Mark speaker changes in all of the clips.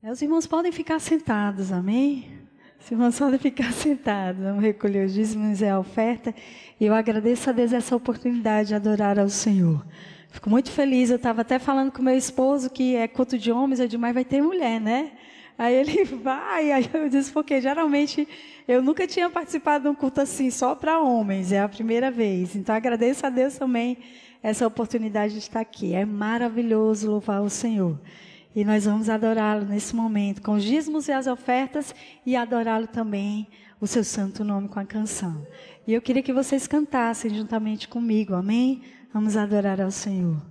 Speaker 1: Os irmãos podem ficar sentados, amém? Os irmãos podem ficar sentados. Vamos recolher os dízimos e a oferta. E eu agradeço a Deus essa oportunidade de adorar ao Senhor. Fico muito feliz. Eu estava até falando com meu esposo que é culto de homens. Eu digo, mas vai ter mulher, né? Aí ele vai. Aí eu disse, porque geralmente eu nunca tinha participado de um culto assim, só para homens. É a primeira vez. Então agradeço a Deus também essa oportunidade de estar aqui. É maravilhoso louvar o Senhor. E nós vamos adorá-lo nesse momento, com os dízimos e as ofertas, e adorá-lo também, o seu santo nome, com a canção. E eu queria que vocês cantassem juntamente comigo, amém? Vamos adorar ao Senhor.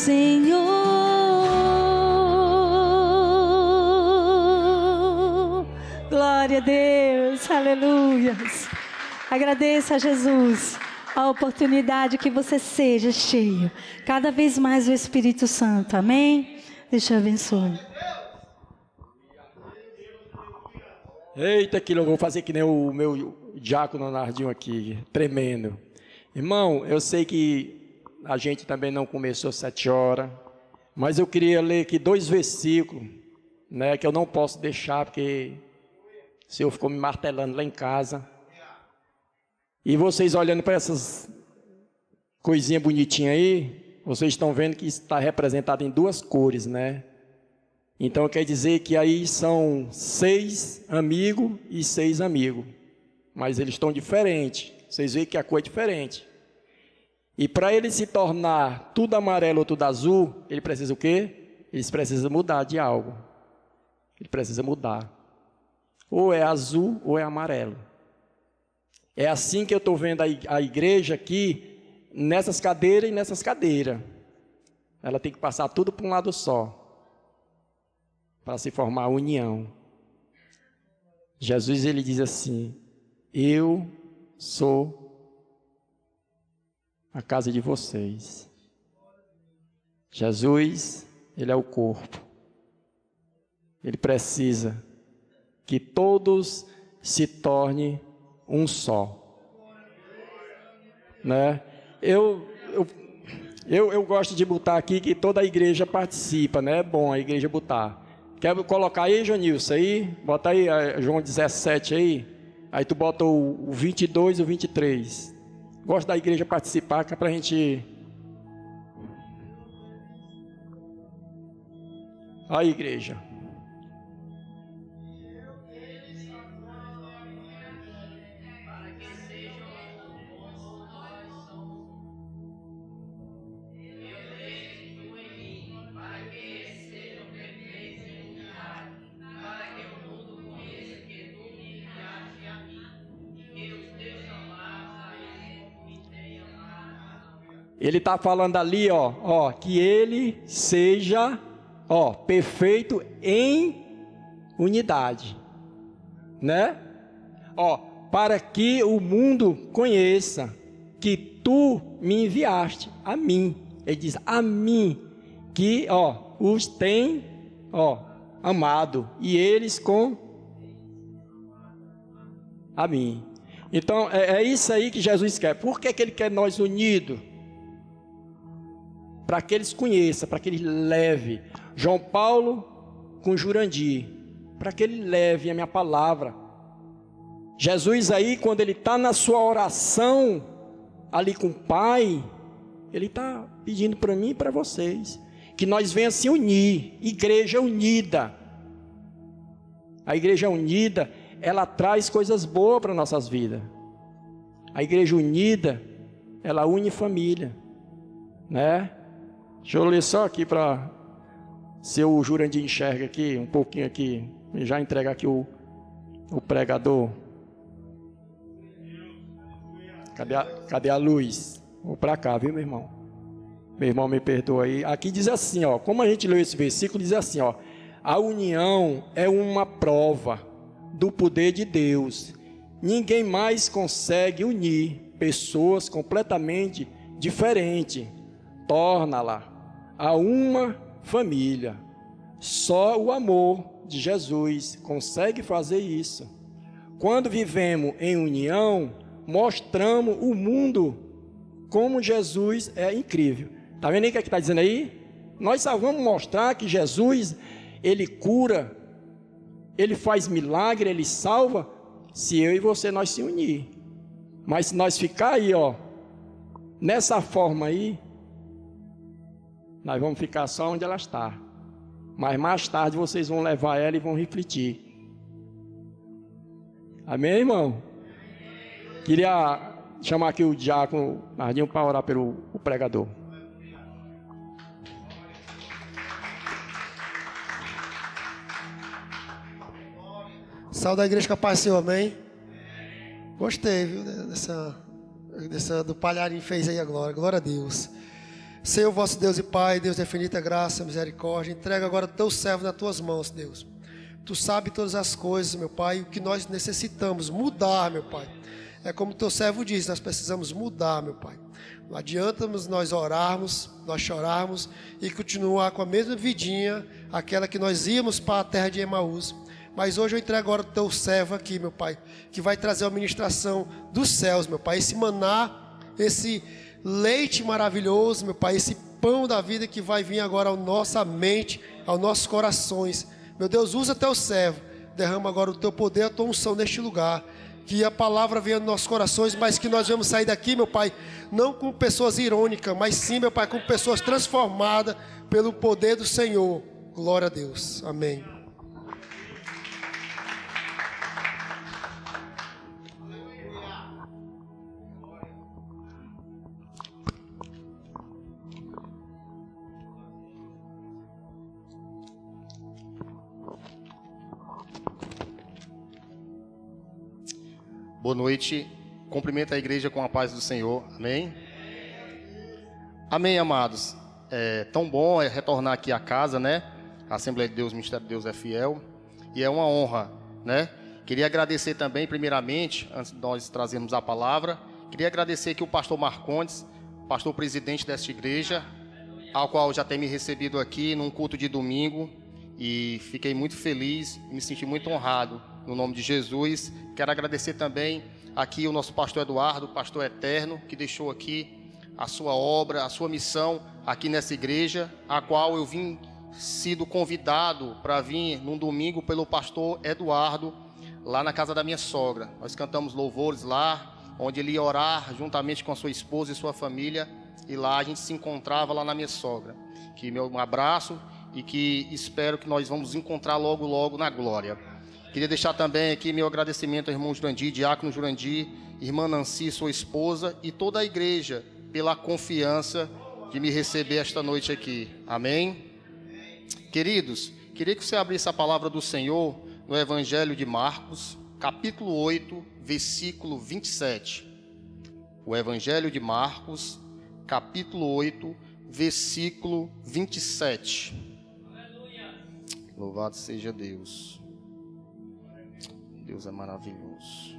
Speaker 1: Senhor. Glória a Deus, aleluia. Agradeça a Jesus a oportunidade que você seja cheio cada vez mais do Espírito Santo, amém? Deixa eu abençoe.
Speaker 2: Eita, que eu vou fazer que nem o meu diácono Nardinho aqui, tremendo. Irmão, eu sei que a gente também não começou 7 horas, mas eu queria ler aqui 2 versículos, né, que eu não posso deixar, porque o Senhor ficou me martelando lá em casa. E vocês olhando para essas coisinhas bonitinhas aí, vocês estão vendo que está representado em 2 cores, né? Então quer dizer que aí são 6 amigos e 6 amigos. Mas eles estão diferentes. Vocês veem que a cor é diferente. E para ele se tornar tudo amarelo ou tudo azul, ele precisa o quê? Eles precisam mudar de algo. Ele precisa mudar. Ou é azul ou é amarelo. É assim que eu estou vendo a igreja aqui, nessas cadeiras e nessas cadeiras. Ela tem que passar tudo para um lado só, para se formar a união. Jesus, ele diz assim: eu sou a casa de vocês. Jesus, ele é o corpo. Ele precisa que todos se tornem um só, né? Eu gosto de botar aqui que toda a igreja participa, né? É bom a igreja botar. Quer colocar aí, Jonilson, aí? Bota aí, João 17 aí. Aí tu bota o 22 e o 23. Gosto da igreja participar, que é pra gente... Aí, igreja. Ele está falando ali, ó, que ele seja, perfeito em unidade, né? Para que o mundo conheça que tu me enviaste a mim. Ele diz a mim, que, os tem, amado, e eles com a mim. Então, é isso aí que Jesus quer. Por que ele quer nós unidos? Para que eles conheçam, para que eles levem. João Paulo com Jurandir, para que ele leve a minha palavra. Jesus aí, quando ele está na sua oração, ali com o Pai, ele está pedindo para mim e para vocês, que nós venhamos se unir, igreja unida. A igreja unida, ela traz coisas boas para nossas vidas. A igreja unida, ela une família, né? Deixa eu ler só aqui para se o Jurandir enxerga aqui, um pouquinho aqui, e já entregar aqui o pregador. Cadê a luz? Vou para cá, viu, meu irmão? Meu irmão, me perdoa aí. Aqui diz assim, como a gente leu esse versículo, diz assim, a união é uma prova do poder de Deus. Ninguém mais consegue unir pessoas completamente diferentes. Torna-la a uma família. Só o amor de Jesus consegue fazer isso. Quando vivemos em união, mostramos o mundo como Jesus é incrível. Está vendo aí o que está dizendo aí? Nós só vamos mostrar que Jesus, ele cura, ele faz milagre, ele salva, se eu e você nós se unir. Mas se nós ficar aí, nessa forma aí, nós vamos ficar só onde ela está. Mas mais tarde vocês vão levar ela e vão refletir. Amém, irmão? Queria chamar aqui o diácono Nardinho para orar pelo pregador.
Speaker 3: Salve da igreja, capaz Senhor, amém? Gostei, viu, do palharinho fez aí agora, glória a Deus. Senhor, vosso Deus e Pai, Deus de infinita graça, misericórdia, entrega agora teu servo nas tuas mãos, Deus. Tu sabes todas as coisas, meu Pai, o que nós necessitamos mudar, meu Pai. É como teu servo diz, nós precisamos mudar, meu Pai. Não adianta nós orarmos, nós chorarmos e continuar com a mesma vidinha, aquela que nós íamos para a terra de Emaús. Mas hoje eu entrego agora o teu servo aqui, meu Pai, que vai trazer a ministração dos céus, meu Pai. Esse maná, esse leite maravilhoso, meu Pai, esse pão da vida que vai vir agora à nossa mente, aos nossos corações. Meu Deus, usa teu servo, derrama agora o teu poder, a tua unção neste lugar. Que a palavra venha nos nossos corações, mas que nós vamos sair daqui, meu Pai, não com pessoas irônicas, mas sim, meu Pai, com pessoas transformadas pelo poder do Senhor. Glória a Deus. Amém.
Speaker 4: Boa noite, cumprimento a igreja com a paz do Senhor, amém? Amém, amados. É tão bom retornar aqui à casa, né? A Assembleia de Deus, o Ministério de Deus é fiel, e é uma honra, né? Queria agradecer também, primeiramente, antes de nós trazermos a palavra, queria agradecer aqui o pastor Marcondes, pastor presidente desta igreja, ao qual já tem me recebido aqui num culto de domingo, e fiquei muito feliz, me senti muito honrado. No nome de Jesus, quero agradecer também aqui o nosso pastor Eduardo, pastor eterno, que deixou aqui a sua obra, a sua missão aqui nessa igreja, a qual eu vim sido convidado para vir num domingo pelo pastor Eduardo, lá na casa da minha sogra. Nós cantamos louvores lá, onde ele ia orar juntamente com a sua esposa e sua família, e lá a gente se encontrava lá na minha sogra. Que meu abraço e que espero que nós vamos encontrar logo, logo na glória. Queria deixar também aqui meu agradecimento ao irmão Jurandir, diácono Jurandir, irmã Nancy, sua esposa, e toda a igreja pela confiança de me receber esta noite aqui. Amém? Queridos, queria que você abrisse a palavra do Senhor no Evangelho de Marcos, capítulo 8, versículo 27. O Evangelho de Marcos, capítulo 8, versículo 27. Louvado seja Deus. Deus é maravilhoso.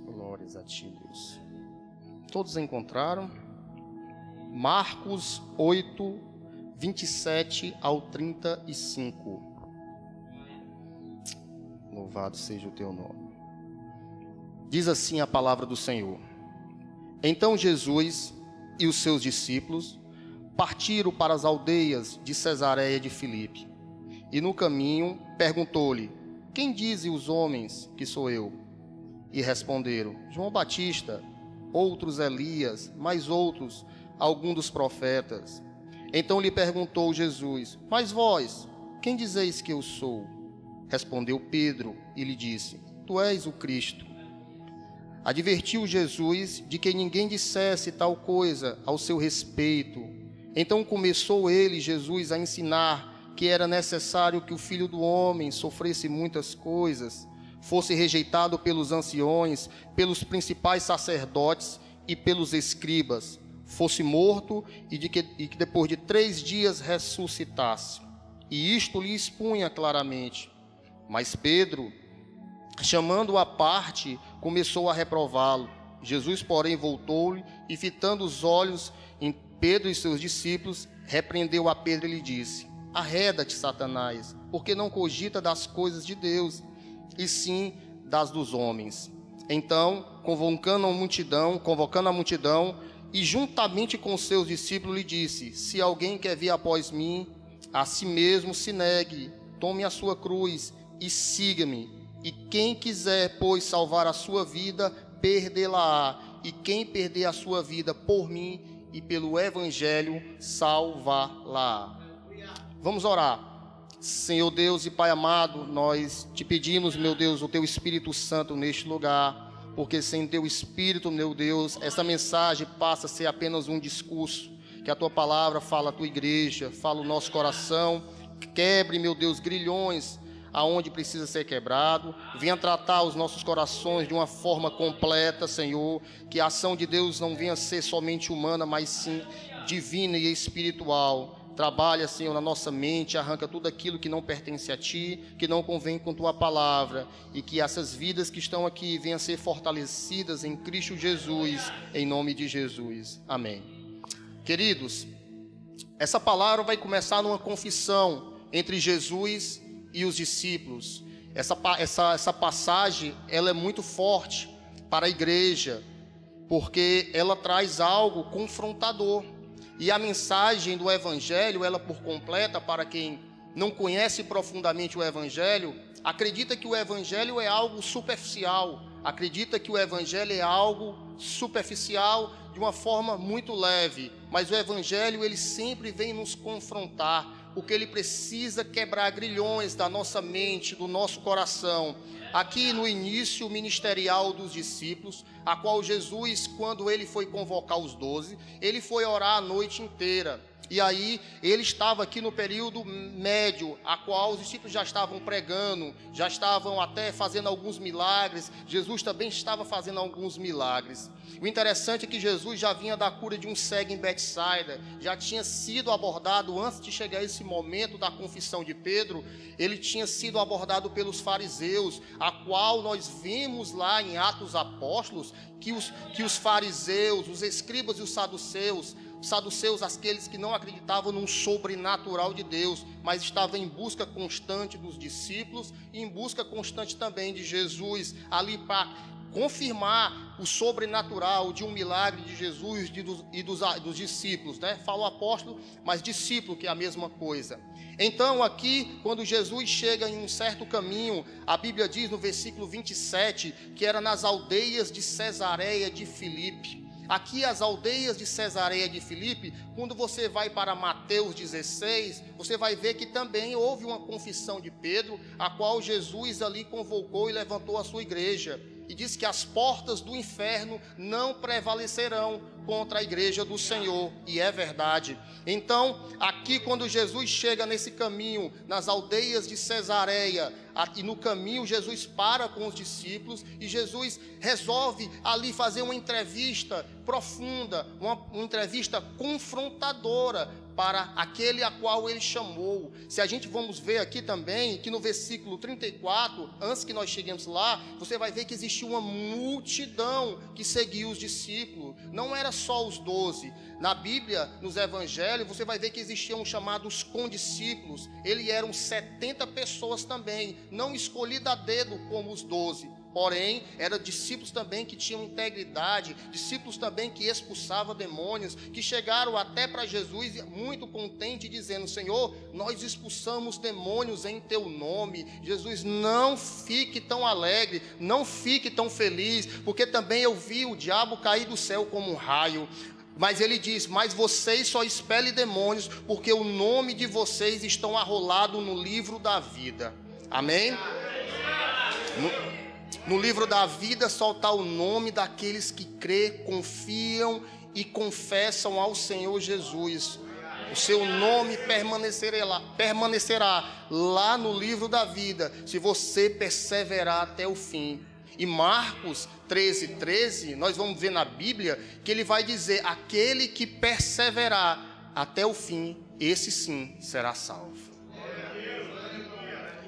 Speaker 4: Glórias a ti, Deus. Todos encontraram? Marcos 8, 27 ao 35. Louvado seja o teu nome. Diz assim a palavra do Senhor. Então Jesus e os seus discípulos partiram para as aldeias de Cesareia de Filipe. E no caminho perguntou-lhe: quem dizem os homens que sou eu? E responderam: João Batista, outros Elias, mais outros, algum dos profetas. Então lhe perguntou Jesus: mas vós, quem dizeis que eu sou? Respondeu Pedro e lhe disse: tu és o Cristo. Advertiu Jesus de que ninguém dissesse tal coisa ao seu respeito. Então começou ele, Jesus, a ensinar que era necessário que o Filho do Homem sofresse muitas coisas, fosse rejeitado pelos anciões, pelos principais sacerdotes e pelos escribas, fosse morto e que depois de 3 dias ressuscitasse. E isto lhe expunha claramente. Mas Pedro, chamando-o à parte, começou a reprová-lo. Jesus, porém, voltou-lhe e, fitando os olhos em Pedro e seus discípulos, repreendeu a Pedro e lhe disse: arreda-te, Satanás, porque não cogita das coisas de Deus, e sim das dos homens. Então, convocando a multidão, e juntamente com seus discípulos lhe disse: se alguém quer vir após mim, a si mesmo se negue, tome a sua cruz e siga-me. E quem quiser, pois, salvar a sua vida, perdê-la-á. E quem perder a sua vida por mim e pelo Evangelho, salvar-la-á. Vamos orar. Senhor Deus e Pai amado, nós te pedimos, meu Deus, o teu Espírito Santo neste lugar, porque sem teu Espírito, meu Deus, essa mensagem passa a ser apenas um discurso. Que a tua palavra fala a tua igreja, fala o nosso coração, quebre, meu Deus, grilhões, aonde precisa ser quebrado. Venha tratar os nossos corações de uma forma completa, Senhor. Que a ação de Deus não venha ser somente humana, mas sim divina e espiritual. Trabalha, Senhor, na nossa mente, arranca tudo aquilo que não pertence a Ti, que não convém com Tua palavra, e que essas vidas que estão aqui venham a ser fortalecidas em Cristo Jesus, em nome de Jesus. Amém. Queridos, essa palavra vai começar numa confissão entre Jesus e os discípulos. Essa passagem, ela é muito forte para a igreja, porque ela traz algo confrontador. E a mensagem do Evangelho, ela por completa, para quem não conhece profundamente o Evangelho, acredita que o Evangelho é algo superficial, acredita que o Evangelho é algo superficial, de uma forma muito leve. Mas o Evangelho, ele sempre vem nos confrontar, porque ele precisa quebrar grilhões da nossa mente, do nosso coração. Aqui no início ministerial dos discípulos, a qual Jesus, quando ele foi convocar os 12, ele foi orar a noite inteira. E aí, ele estava aqui no período médio, a qual os discípulos já estavam pregando, já estavam até fazendo alguns milagres. Jesus também estava fazendo alguns milagres. O interessante é que Jesus já vinha da cura de um cego em Betsaida, já tinha sido abordado, antes de chegar esse momento da confissão de Pedro, ele tinha sido abordado pelos fariseus, a qual nós vimos lá em Atos Apóstolos, que os fariseus, os escribas e os saduceus, aqueles que não acreditavam num sobrenatural de Deus, mas estavam em busca constante dos discípulos e em busca constante também de Jesus, ali para confirmar o sobrenatural de um milagre de Jesus e dos discípulos, né? Fala o apóstolo, mas discípulo, que é a mesma coisa. Então aqui, quando Jesus chega em um certo caminho, a Bíblia diz no versículo 27, que era nas aldeias de Cesareia de Filipe. Aqui as aldeias de Cesareia de Filipe, quando você vai para Mateus 16, você vai ver que também houve uma confissão de Pedro, a qual Jesus ali convocou e levantou a sua igreja. E diz que as portas do inferno não prevalecerão contra a igreja do Senhor. E é verdade. Então, aqui quando Jesus chega nesse caminho, nas aldeias de Cesareia, e no caminho Jesus para com os discípulos, e Jesus resolve ali fazer uma entrevista profunda, uma entrevista confrontadora para aquele a qual ele chamou. Se a gente vamos ver aqui também, que no versículo 34, antes que nós cheguemos lá, você vai ver que existia uma multidão que seguia os discípulos, não era só os 12. Na Bíblia, nos evangelhos, você vai ver que existiam chamados condiscípulos, eles eram 70 pessoas também, não escolhidas a dedo como os 12. Porém, eram discípulos também que tinham integridade, discípulos também que expulsavam demônios, que chegaram até para Jesus muito contente, dizendo: Senhor, nós expulsamos demônios em teu nome. Jesus, não fique tão alegre, não fique tão feliz, porque também eu vi o diabo cair do céu como um raio. Mas ele diz: mas vocês só expelem demônios, porque o nome de vocês estão arrolado no livro da vida. Amém? No livro da vida só está o nome daqueles que crê, confiam e confessam ao Senhor Jesus. O seu nome permanecerá lá no livro da vida, se você perseverar até o fim. E Marcos 13:13, nós vamos ver na Bíblia que ele vai dizer: aquele que perseverar até o fim, esse sim será salvo.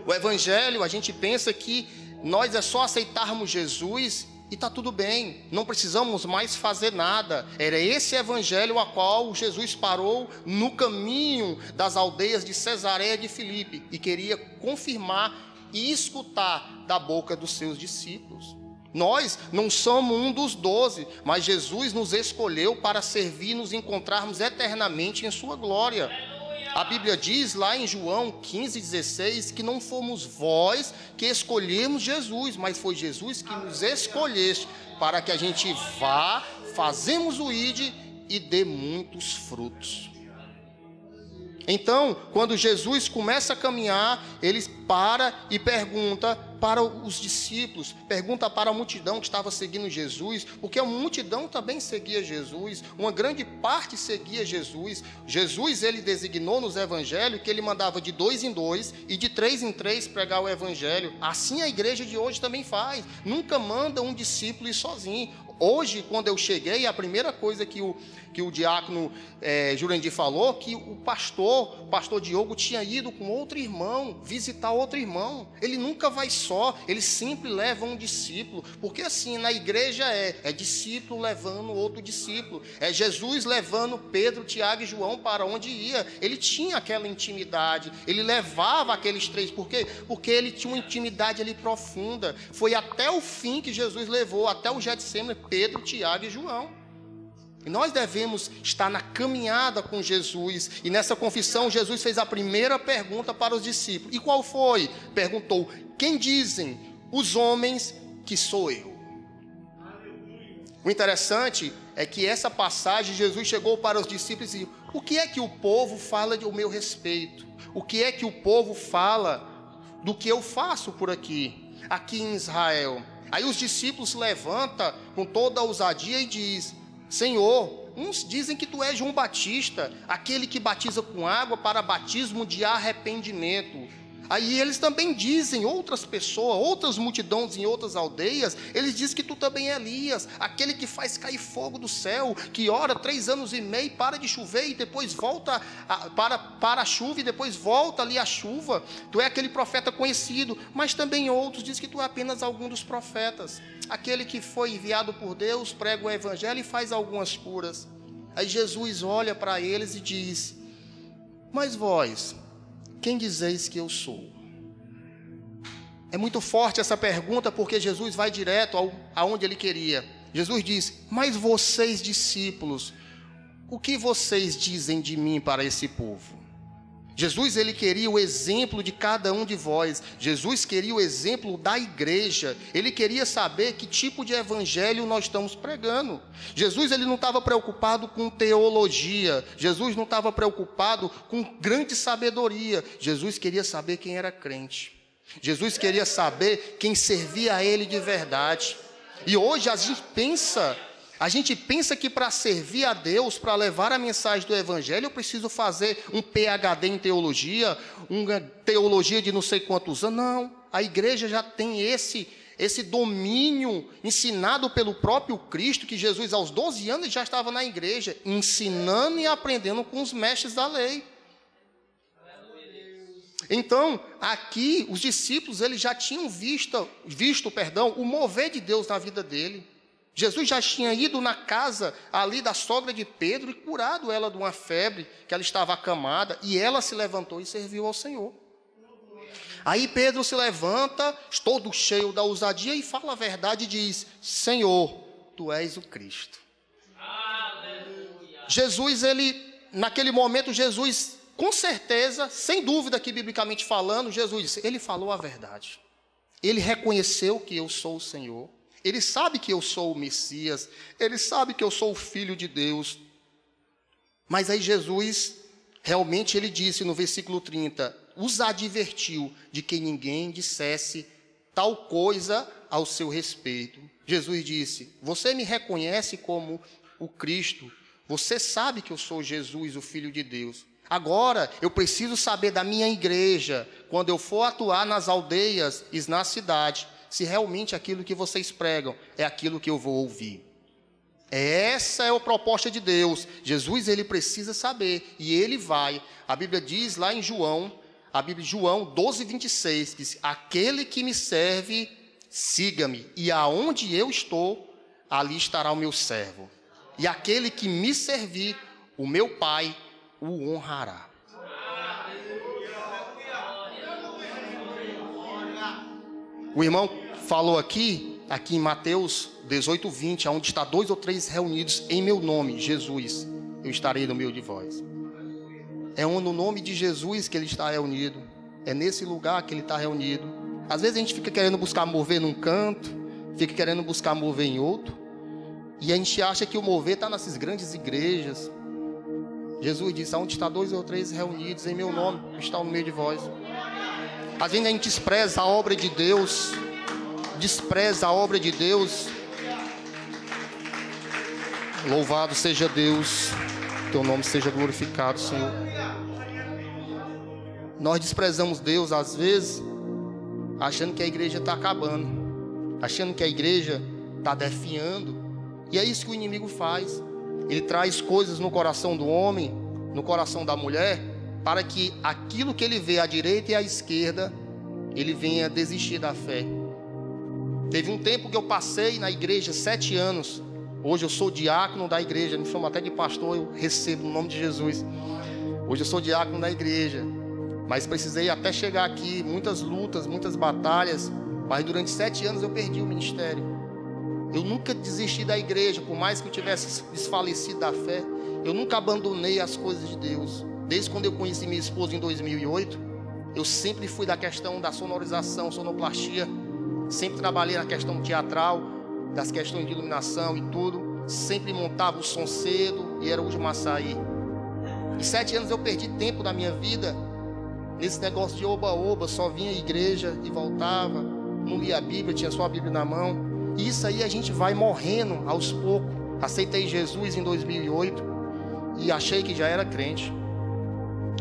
Speaker 4: O Evangelho, a gente pensa que nós é só aceitarmos Jesus e está tudo bem, não precisamos mais fazer nada. Era esse Evangelho a qual Jesus parou no caminho das aldeias de Cesareia de Filipe e queria confirmar e escutar da boca dos seus discípulos. Nós não somos um dos 12, mas Jesus nos escolheu para servir e nos encontrarmos eternamente em sua glória. A Bíblia diz lá em João 15:16 que não fomos vós que escolhemos Jesus, mas foi Jesus que nos escolheste para que a gente vá, fazemos o ide e dê muitos frutos. Então, quando Jesus começa a caminhar, ele para e pergunta para os discípulos, pergunta para a multidão que estava seguindo Jesus, porque a multidão também seguia Jesus, uma grande parte seguia Jesus. Jesus, ele designou nos evangelhos que ele mandava de 2 em 2 e de 3 em 3 pregar o evangelho. Assim a igreja de hoje também faz, nunca manda um discípulo ir sozinho. Hoje, quando eu cheguei, a primeira coisa que o diácono Jurandir falou, que o pastor Diogo tinha ido com outro irmão, visitar outro irmão. Ele nunca vai só, ele sempre leva um discípulo, porque assim, na igreja é discípulo levando outro discípulo, é Jesus levando Pedro, Tiago e João para onde ia. Ele tinha aquela intimidade, ele levava aqueles 3, por quê? Porque ele tinha uma intimidade ali profunda. Foi até o fim que Jesus levou, até o Getsemane, Pedro, Tiago e João. E nós devemos estar na caminhada com Jesus. E nessa confissão, Jesus fez a primeira pergunta para os discípulos. E qual foi? Perguntou: quem dizem os homens que sou eu? O interessante é que essa passagem, Jesus chegou para os discípulos e disse: o que é que o povo fala do meu respeito? O que é que o povo fala do que eu faço por aqui em Israel? Aí os discípulos se levantam com toda a ousadia e diz: Senhor, uns dizem que tu és João Batista, aquele que batiza com água para batismo de arrependimento. Aí eles também dizem, outras pessoas, outras multidões em outras aldeias, eles dizem que tu também é Elias, aquele que faz cair fogo do céu, que ora 3 anos e meio, para de chover e depois volta, para a chuva e depois volta ali a chuva. Tu é aquele profeta conhecido, mas também outros dizem que tu é apenas algum dos profetas, aquele que foi enviado por Deus, prega o evangelho e faz algumas curas. Aí Jesus olha para eles e diz: mas vós, quem dizeis que eu sou? É muito forte essa pergunta, porque Jesus vai direto aonde ele queria. Jesus diz: mas vocês, discípulos, o que vocês dizem de mim para esse povo? Jesus, ele queria o exemplo de cada um de vós. Jesus queria o exemplo da igreja. Ele queria saber que tipo de evangelho nós estamos pregando. Jesus, ele não estava preocupado com teologia. Jesus não estava preocupado com grande sabedoria. Jesus queria saber quem era crente. Jesus queria saber quem servia a ele de verdade. E hoje a gente pensa que para servir a Deus, para levar a mensagem do evangelho, eu preciso fazer um PhD em teologia, uma teologia de não sei quantos anos. Não, a igreja já tem esse domínio ensinado pelo próprio Cristo, que Jesus aos 12 anos já estava na igreja, ensinando e aprendendo com os mestres da lei. Então, aqui, os discípulos, eles já tinham visto o mover de Deus na vida dele. Jesus já tinha ido na casa ali da sogra de Pedro e curado ela de uma febre, que ela estava acamada, e ela se levantou e serviu ao Senhor. Aí Pedro se levanta, todo cheio da ousadia, e fala a verdade e diz: Senhor, tu és o Cristo. Aleluia. Jesus, naquele momento, Jesus, com certeza, sem dúvida que biblicamente falando, Jesus disse, ele falou a verdade. Ele reconheceu que eu sou o Senhor. Ele sabe que eu sou o Messias, ele sabe que eu sou o Filho de Deus. Mas aí Jesus, realmente ele disse no versículo 30, os advertiu de que ninguém dissesse tal coisa ao seu respeito. Jesus disse: você me reconhece como o Cristo, você sabe que eu sou Jesus, o Filho de Deus. Agora, eu preciso saber da minha igreja, quando eu for atuar nas aldeias e na cidade, se realmente aquilo que vocês pregam é aquilo que eu vou ouvir. Essa é a proposta de Deus. Jesus, ele precisa saber, e ele vai. A Bíblia diz lá em João 12:26, diz: aquele que me serve, siga-me, e aonde eu estou, ali estará o meu servo. E aquele que me servir, o meu Pai o honrará. O irmão falou aqui em Mateus 18:20, onde está 2 ou 3 reunidos em meu nome, Jesus, eu estarei no meio de vós. É no nome de Jesus que ele está reunido, é nesse lugar que ele está reunido. Às vezes a gente fica querendo buscar mover num canto, fica querendo buscar mover em outro, e a gente acha que o mover está nessas grandes igrejas. Jesus disse: aonde está 2 ou 3 reunidos em meu nome, está no meio de vós. Às vezes a gente despreza a obra de Deus. Despreza a obra de Deus. Louvado seja Deus. Teu nome seja glorificado, Senhor. Nós desprezamos Deus às vezes, achando que a igreja está acabando, achando que a igreja está definhando. E é isso que o inimigo faz. Ele traz coisas no coração do homem, no coração da mulher, para que aquilo que ele vê à direita e à esquerda, ele venha desistir da fé. Teve um tempo que eu passei na igreja 7 anos. Hoje eu sou diácono da igreja, me chamo até de pastor, eu recebo no nome de Jesus. Hoje eu sou diácono da igreja, mas precisei até chegar aqui, muitas lutas, muitas batalhas, mas durante 7 anos eu perdi o ministério. Eu nunca desisti da igreja, por mais que eu tivesse desfalecido da fé, eu nunca abandonei as coisas de Deus. Desde quando eu conheci minha esposa em 2008, eu sempre fui da questão da sonorização, sonoplastia, sempre trabalhei na questão teatral, das questões de iluminação e tudo, sempre montava o som cedo e era o último a sair. Em 7 anos eu perdi tempo da minha vida nesse negócio de oba-oba, só vinha à igreja e voltava, não lia a Bíblia, tinha só a Bíblia na mão. E isso aí a gente vai morrendo aos poucos. Aceitei Jesus em 2008 e achei que já era crente.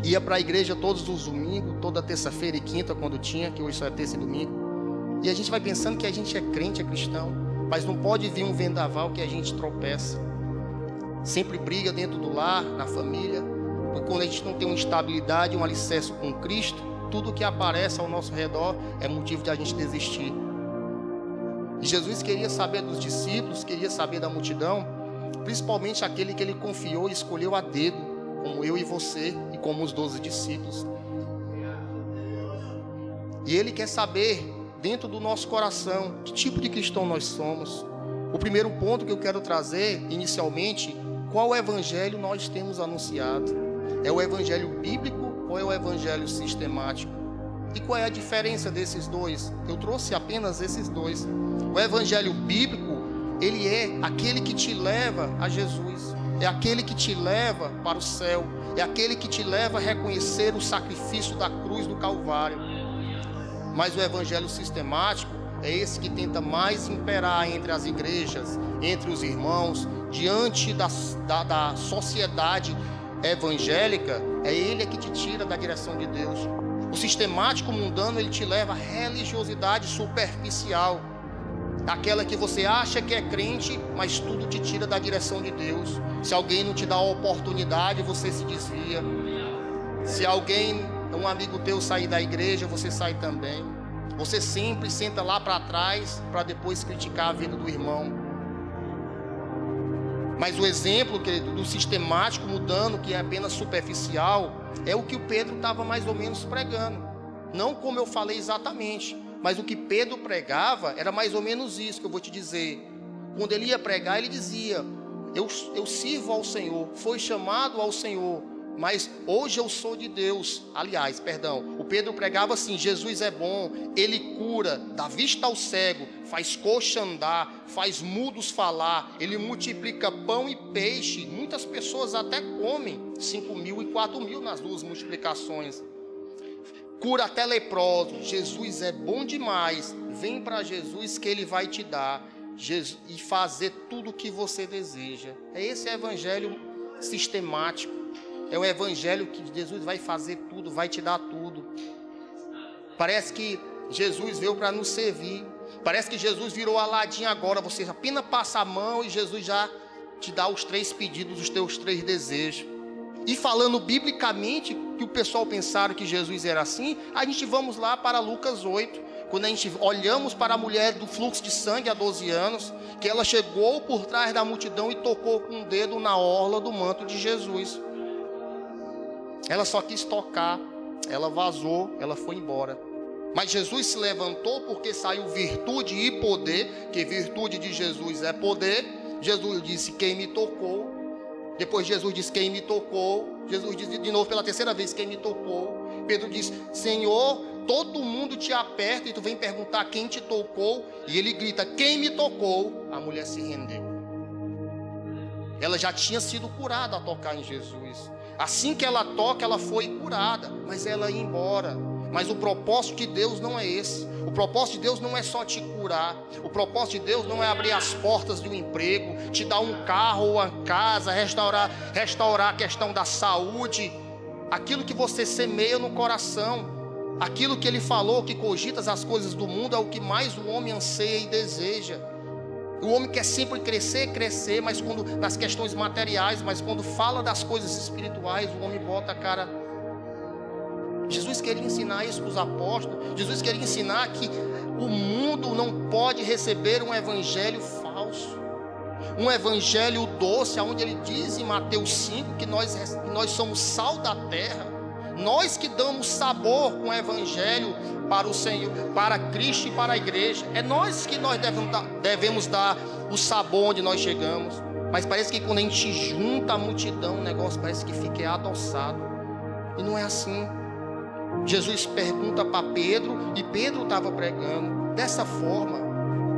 Speaker 4: Ia para a igreja todos os domingos, toda terça-feira e quinta quando tinha, que hoje só é terça e domingo. E a gente vai pensando que a gente é crente, é cristão, mas não pode vir um vendaval que a gente tropeça. Sempre briga dentro do lar, na família, porque quando a gente não tem uma estabilidade, um alicerce com Cristo, tudo que aparece ao nosso redor é motivo de a gente desistir. E Jesus queria saber dos discípulos, queria saber da multidão, principalmente aquele que ele confiou e escolheu a dedo, como eu e você e como os 12 discípulos. E ele quer saber, dentro do nosso coração, que tipo de cristão nós somos. O primeiro ponto que eu quero trazer, inicialmente, qual evangelho nós temos anunciado? É o evangelho bíblico ou é o evangelho sistemático? E qual é a diferença desses dois? Eu trouxe apenas esses dois. O evangelho bíblico, ele é aquele que te leva a Jesus. É aquele que te leva para o céu. É aquele que te leva a reconhecer o sacrifício da cruz do Calvário. Mas o evangelho sistemático é esse que tenta mais imperar entre as igrejas, entre os irmãos, diante da sociedade evangélica. É ele que te tira da direção de Deus. O sistemático mundano, ele te leva à religiosidade superficial, aquela que você acha que é crente, mas tudo te tira da direção de Deus. Se alguém não te dá a oportunidade, você se desvia. Se alguém, um amigo teu, sair da igreja, você sai também. Você sempre senta lá para trás para depois criticar a vida do irmão. Mas o exemplo do sistemático mudando, que é apenas superficial, é o que o Pedro estava mais ou menos pregando. Não como eu falei exatamente, mas o que Pedro pregava era mais ou menos isso que eu vou te dizer. Quando ele ia pregar, ele dizia: eu sirvo ao Senhor, foi chamado ao Senhor, mas hoje eu sou de Deus. Aliás, perdão, o Pedro pregava assim: Jesus é bom, ele cura, dá vista ao cego, faz coxa andar, faz mudos falar, ele multiplica pão e peixe. Muitas pessoas até comem 5.000 e 4.000 nas 2 multiplicações. Cura até leprosos. Jesus é bom demais. Vem para Jesus que ele vai te dar e fazer tudo o que você deseja. Esse é o evangelho sistemático. É o evangelho que Jesus vai fazer tudo, vai te dar tudo. Parece que Jesus veio para nos servir. Parece que Jesus virou Aladim agora. Você apenas passa a mão e Jesus já te dá os 3 pedidos, os teus 3 desejos. E falando biblicamente, que o pessoal pensaram que Jesus era assim, a gente vamos lá para Lucas 8, quando a gente olhamos para a mulher do fluxo de sangue há 12 anos, que ela chegou por trás da multidão e tocou com o dedo na orla do manto de Jesus. Ela só quis tocar, ela vazou, ela foi embora. Mas Jesus se levantou porque saiu virtude e poder, que virtude de Jesus é poder. Jesus disse: quem me tocou. Depois Jesus disse: quem me tocou. Jesus disse de novo pela 3ª vez: quem me tocou. Pedro disse: Senhor, todo mundo te aperta e tu vem perguntar quem te tocou. E ele grita: quem me tocou. A mulher se rendeu. Ela já tinha sido curada a tocar em Jesus. Assim que ela toca, ela foi curada, mas ela ia embora. Mas o propósito de Deus não é esse. O propósito de Deus não é só te curar. O propósito de Deus não é abrir as portas de um emprego, te dar um carro ou uma casa, restaurar a questão da saúde. Aquilo que você semeia no coração, aquilo que ele falou, que cogitas as coisas do mundo, é o que mais o homem anseia e deseja. O homem quer sempre crescer, mas quando nas questões materiais, mas quando fala das coisas espirituais, o homem bota a cara. Jesus queria ensinar isso para os apóstolos. Jesus queria ensinar que o mundo não pode receber um evangelho falso, um evangelho doce, onde ele diz em Mateus 5 que nós somos sal da terra. Nós que damos sabor com o evangelho para o Senhor, para Cristo e para a igreja. É nós que devemos dar o sabor onde nós chegamos. Mas parece que quando a gente junta a multidão, o negócio parece que fica adoçado. E não é assim. Jesus pergunta para Pedro, e Pedro estava pregando dessa forma.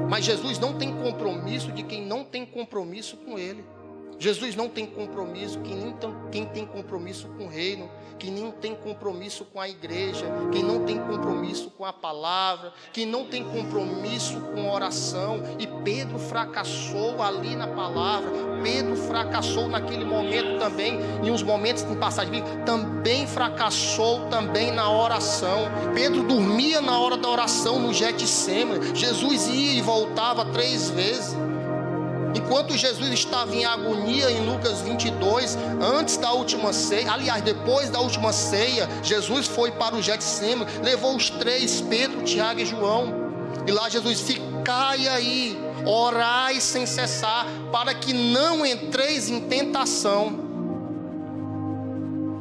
Speaker 4: Mas Jesus não tem compromisso de quem não tem compromisso com Ele. Jesus não tem compromisso quem tem compromisso com o reino, quem não tem compromisso com a igreja, quem não tem compromisso com a palavra, quem não tem compromisso com a oração. E Pedro fracassou ali na palavra. Pedro fracassou naquele momento também, em uns momentos em passagem bíblica, também fracassou também na oração. Pedro dormia na hora da oração no Getsêmani. Jesus ia e voltava 3 vezes. Enquanto Jesus estava em agonia em Lucas 22, antes da última ceia, aliás, depois da última ceia, Jesus foi para o Getsêmani, levou os 3, Pedro, Tiago e João. E lá Jesus: ficai aí, orai sem cessar, para que não entreis em tentação.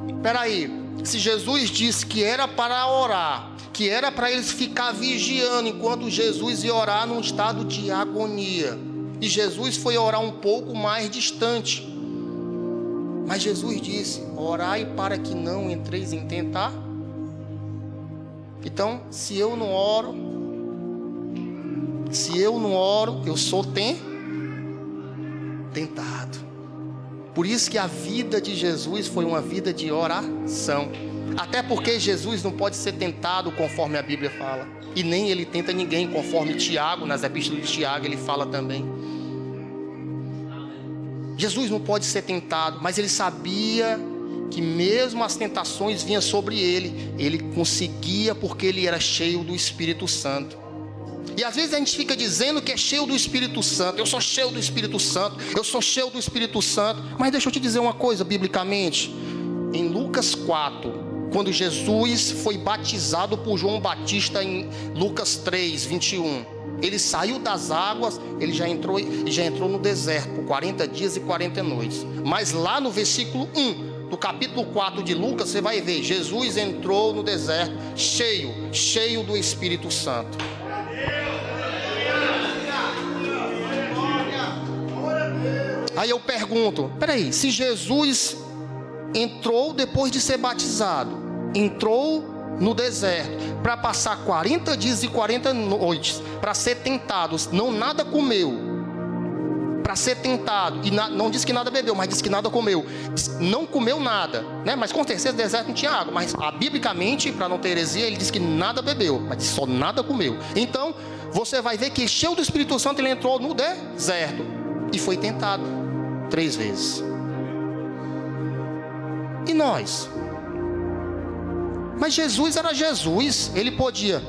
Speaker 4: Espera aí, se Jesus disse que era para orar, que era para eles ficar vigiando, enquanto Jesus ia orar num estado de agonia, e Jesus foi orar um pouco mais distante, mas Jesus disse: orai para que não entreis em tentar. Então, se eu não oro, eu sou tentado. Por isso que a vida de Jesus foi uma vida de oração. Até porque Jesus não pode ser tentado conforme a Bíblia fala, e nem ele tenta ninguém, conforme Tiago, nas epístolas de Tiago ele fala também. Jesus não pode ser tentado, mas ele sabia que mesmo as tentações vinham sobre ele, ele conseguia, porque ele era cheio do Espírito Santo. E às vezes a gente fica dizendo que é cheio do Espírito Santo. Eu sou cheio do Espírito Santo, eu sou cheio do Espírito Santo. Mas deixa eu te dizer uma coisa, biblicamente. Em Lucas 4, quando Jesus foi batizado por João Batista, em Lucas 3, 21, ele saiu das águas, ele já entrou no deserto por 40 dias e 40 noites. Mas lá no versículo 1 do capítulo 4 de Lucas, você vai ver: Jesus entrou no deserto cheio do Espírito Santo. Aí eu pergunto: peraí, se Jesus entrou depois de ser batizado, entrou no deserto para passar 40 dias e 40 noites para ser tentado, nada comeu, para ser tentado, e não disse que nada bebeu, mas disse que nada comeu, não comeu nada, né? Mas com certeza no deserto não tinha água, mas biblicamente, para não ter heresia, ele disse que nada bebeu, mas disse só nada comeu. Então você vai ver que cheio do Espírito Santo ele entrou no deserto e foi tentado 3 vezes. E nós? Mas Jesus era Jesus, ele podia.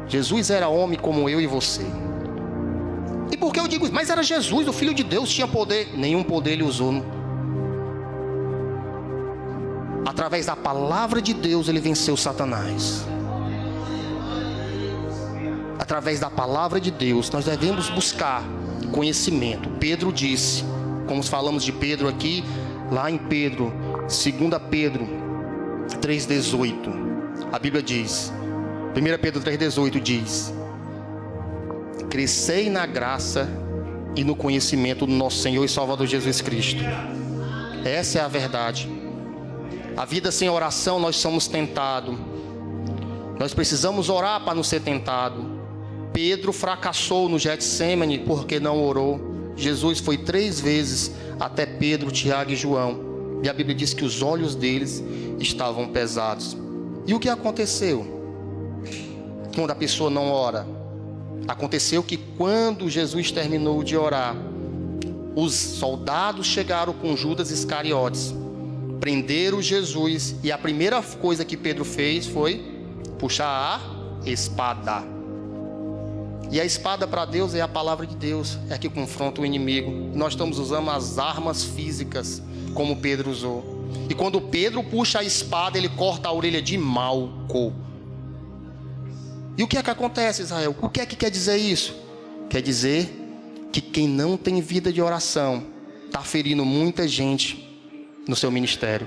Speaker 4: Jesus era homem como eu e você. E por que eu digo isso? Mas era Jesus, o Filho de Deus, tinha poder. Nenhum poder ele usou. Através da palavra de Deus ele venceu Satanás. Através da palavra de Deus nós devemos buscar conhecimento. Pedro disse, como falamos de Pedro aqui, lá em Pedro, 2 Pedro 3,18, a Bíblia diz, 1 Pedro 3,18 diz: crescei na graça e no conhecimento do nosso Senhor e Salvador Jesus Cristo. Essa é a verdade. A vida sem oração, nós somos tentados. Nós precisamos orar para não ser tentado. Pedro fracassou no Getsêmani porque não orou. Jesus foi 3 vezes até Pedro, Tiago e João. E a Bíblia diz que os olhos deles estavam pesados. E o que aconteceu quando a pessoa não ora? Aconteceu que quando Jesus terminou de orar, os soldados chegaram com Judas Iscariotes, prenderam Jesus, e a primeira coisa que Pedro fez foi puxar a espada. E a espada para Deus é a palavra de Deus, é a que confronta o inimigo. Nós estamos usando as armas físicas, como Pedro usou. E quando Pedro puxa a espada, ele corta a orelha de Malco. E o que é que acontece, Israel? O que é que quer dizer isso? Quer dizer que quem não tem vida de oração está ferindo muita gente no seu ministério.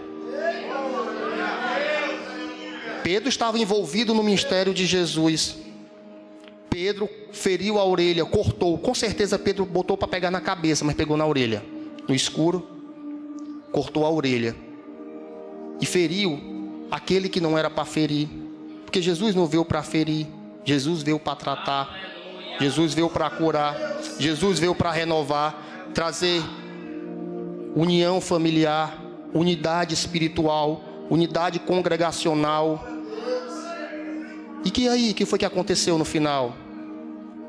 Speaker 4: Pedro estava envolvido no ministério de Jesus. Pedro feriu a orelha, cortou. Com certeza Pedro botou para pegar na cabeça, mas pegou na orelha. No escuro, cortou a orelha. E feriu aquele que não era para ferir. Porque Jesus não veio para ferir. Jesus veio para tratar. Jesus veio para curar. Jesus veio para renovar, trazer união familiar, unidade espiritual, unidade congregacional. E que aí, que foi que aconteceu no final?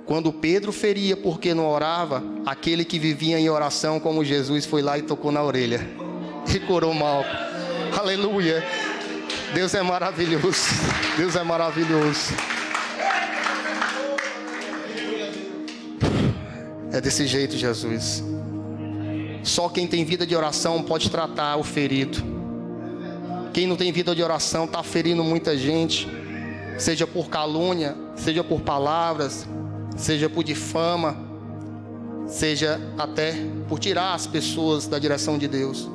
Speaker 4: Quando Pedro feria porque não orava, aquele que vivia em oração como Jesus foi lá e tocou na orelha e curou Malco. Aleluia! Deus é maravilhoso. Deus é maravilhoso. É desse jeito, Jesus. Só quem tem vida de oração pode tratar o ferido. Quem não tem vida de oração está ferindo muita gente, seja por calúnia, seja por palavras, seja por difama, seja até por tirar as pessoas da direção de Deus.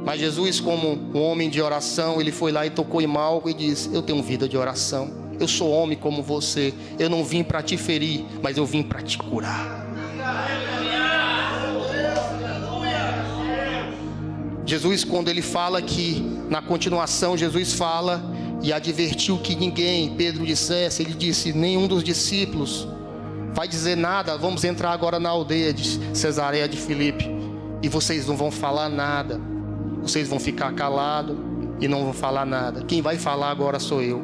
Speaker 4: Mas Jesus, como um homem de oração, ele foi lá e tocou em Malco e disse: eu tenho vida de oração, eu sou homem como você, eu não vim para te ferir, mas eu vim para te curar. Jesus, quando ele fala aqui, na continuação, Jesus fala e advertiu que ninguém, Pedro dissesse, ele disse, nenhum dos discípulos vai dizer nada. Vamos entrar agora na aldeia de Cesareia de Filipe e vocês não vão falar nada. Vocês vão ficar calados e não vão falar nada. Quem vai falar agora sou eu.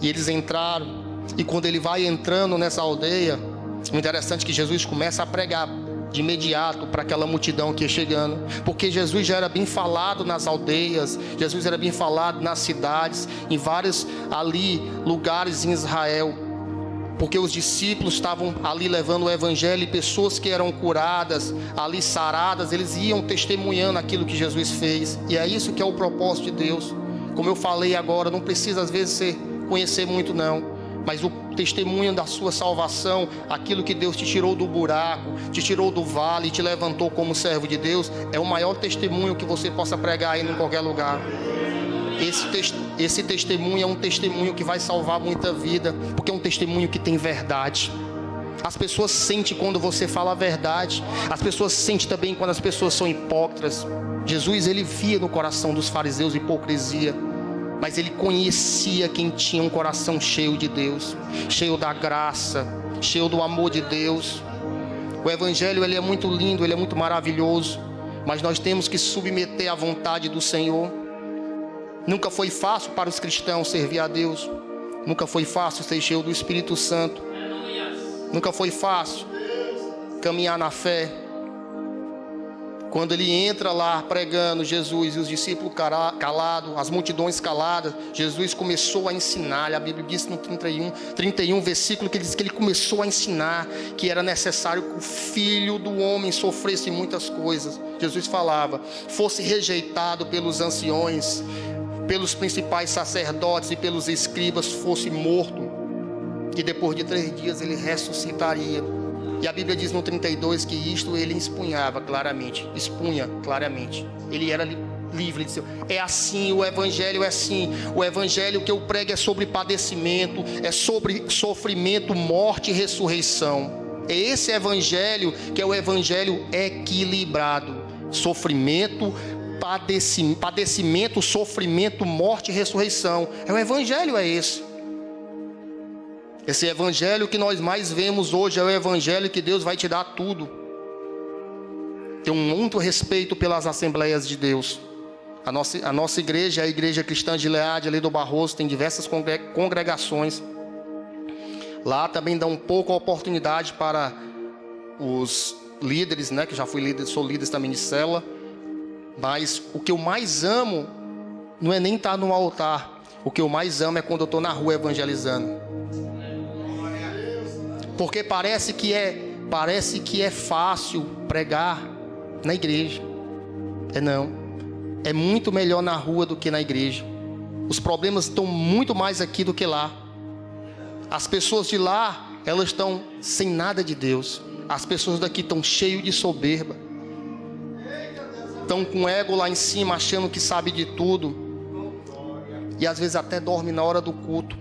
Speaker 4: E eles entraram, e quando ele vai entrando nessa aldeia, o interessante é que Jesus começa a pregar de imediato para aquela multidão que ia chegando, porque Jesus já era bem falado nas aldeias, Jesus era bem falado nas cidades, em vários ali lugares em Israel, porque os discípulos estavam ali levando o evangelho, e pessoas que eram curadas, ali saradas, eles iam testemunhando aquilo que Jesus fez. E é isso que é o propósito de Deus. Como eu falei agora, não precisa às vezes conhecer muito não, mas o testemunho da sua salvação, aquilo que Deus te tirou do buraco, te tirou do vale e te levantou como servo de Deus, é o maior testemunho que você possa pregar aí em qualquer lugar. Esse testemunho é um testemunho que vai salvar muita vida, porque é um testemunho que tem verdade. As pessoas sentem quando você fala a verdade. As pessoas sentem também quando as pessoas são hipócritas. Jesus, ele via no coração dos fariseus hipocrisia, mas ele conhecia quem tinha um coração cheio de Deus, cheio da graça, cheio do amor de Deus. O evangelho, ele é muito lindo, ele é muito maravilhoso, mas nós temos que submeter à vontade do Senhor. Nunca foi fácil para os cristãos servir a Deus. Nunca foi fácil ser cheio do Espírito Santo. Nunca foi fácil caminhar na fé. Quando ele entra lá pregando, Jesus e os discípulos calados, as multidões caladas, Jesus começou a ensinar. A Bíblia diz no 31 versículo, que ele diz que ele começou a ensinar que era necessário que o Filho do Homem sofresse muitas coisas. Jesus falava, fosse rejeitado pelos anciões, pelos principais sacerdotes e pelos escribas, fosse morto, que depois de 3 dias ele ressuscitaria. E a Bíblia diz no 32 que isto ele expunha claramente. Ele era livre. Ele disse, é assim, o evangelho é assim. O evangelho que eu prego é sobre padecimento, é sobre sofrimento, morte e ressurreição. É esse evangelho que é o evangelho equilibrado. Sofrimento, padecimento, sofrimento, morte e ressurreição. O evangelho é esse. Esse evangelho que nós mais vemos hoje é o evangelho que Deus vai te dar tudo. Tenho muito respeito pelas Assembleias de Deus. A nossa igreja é a Igreja Cristã de Leade, ali do Barroso, tem diversas congregações. Lá também dá um pouco a oportunidade para os líderes, né, que já fui líder, sou líder também de célula. Mas o que eu mais amo não é nem estar no altar. O que eu mais amo é quando eu estou na rua evangelizando. Porque parece que é fácil pregar na igreja. Não. É muito melhor na rua do que na igreja. Os problemas estão muito mais aqui do que lá. As pessoas de lá, elas estão sem nada de Deus. As pessoas daqui estão cheias de soberba. Estão com ego lá em cima, achando que sabe de tudo. E às vezes até dorme na hora do culto.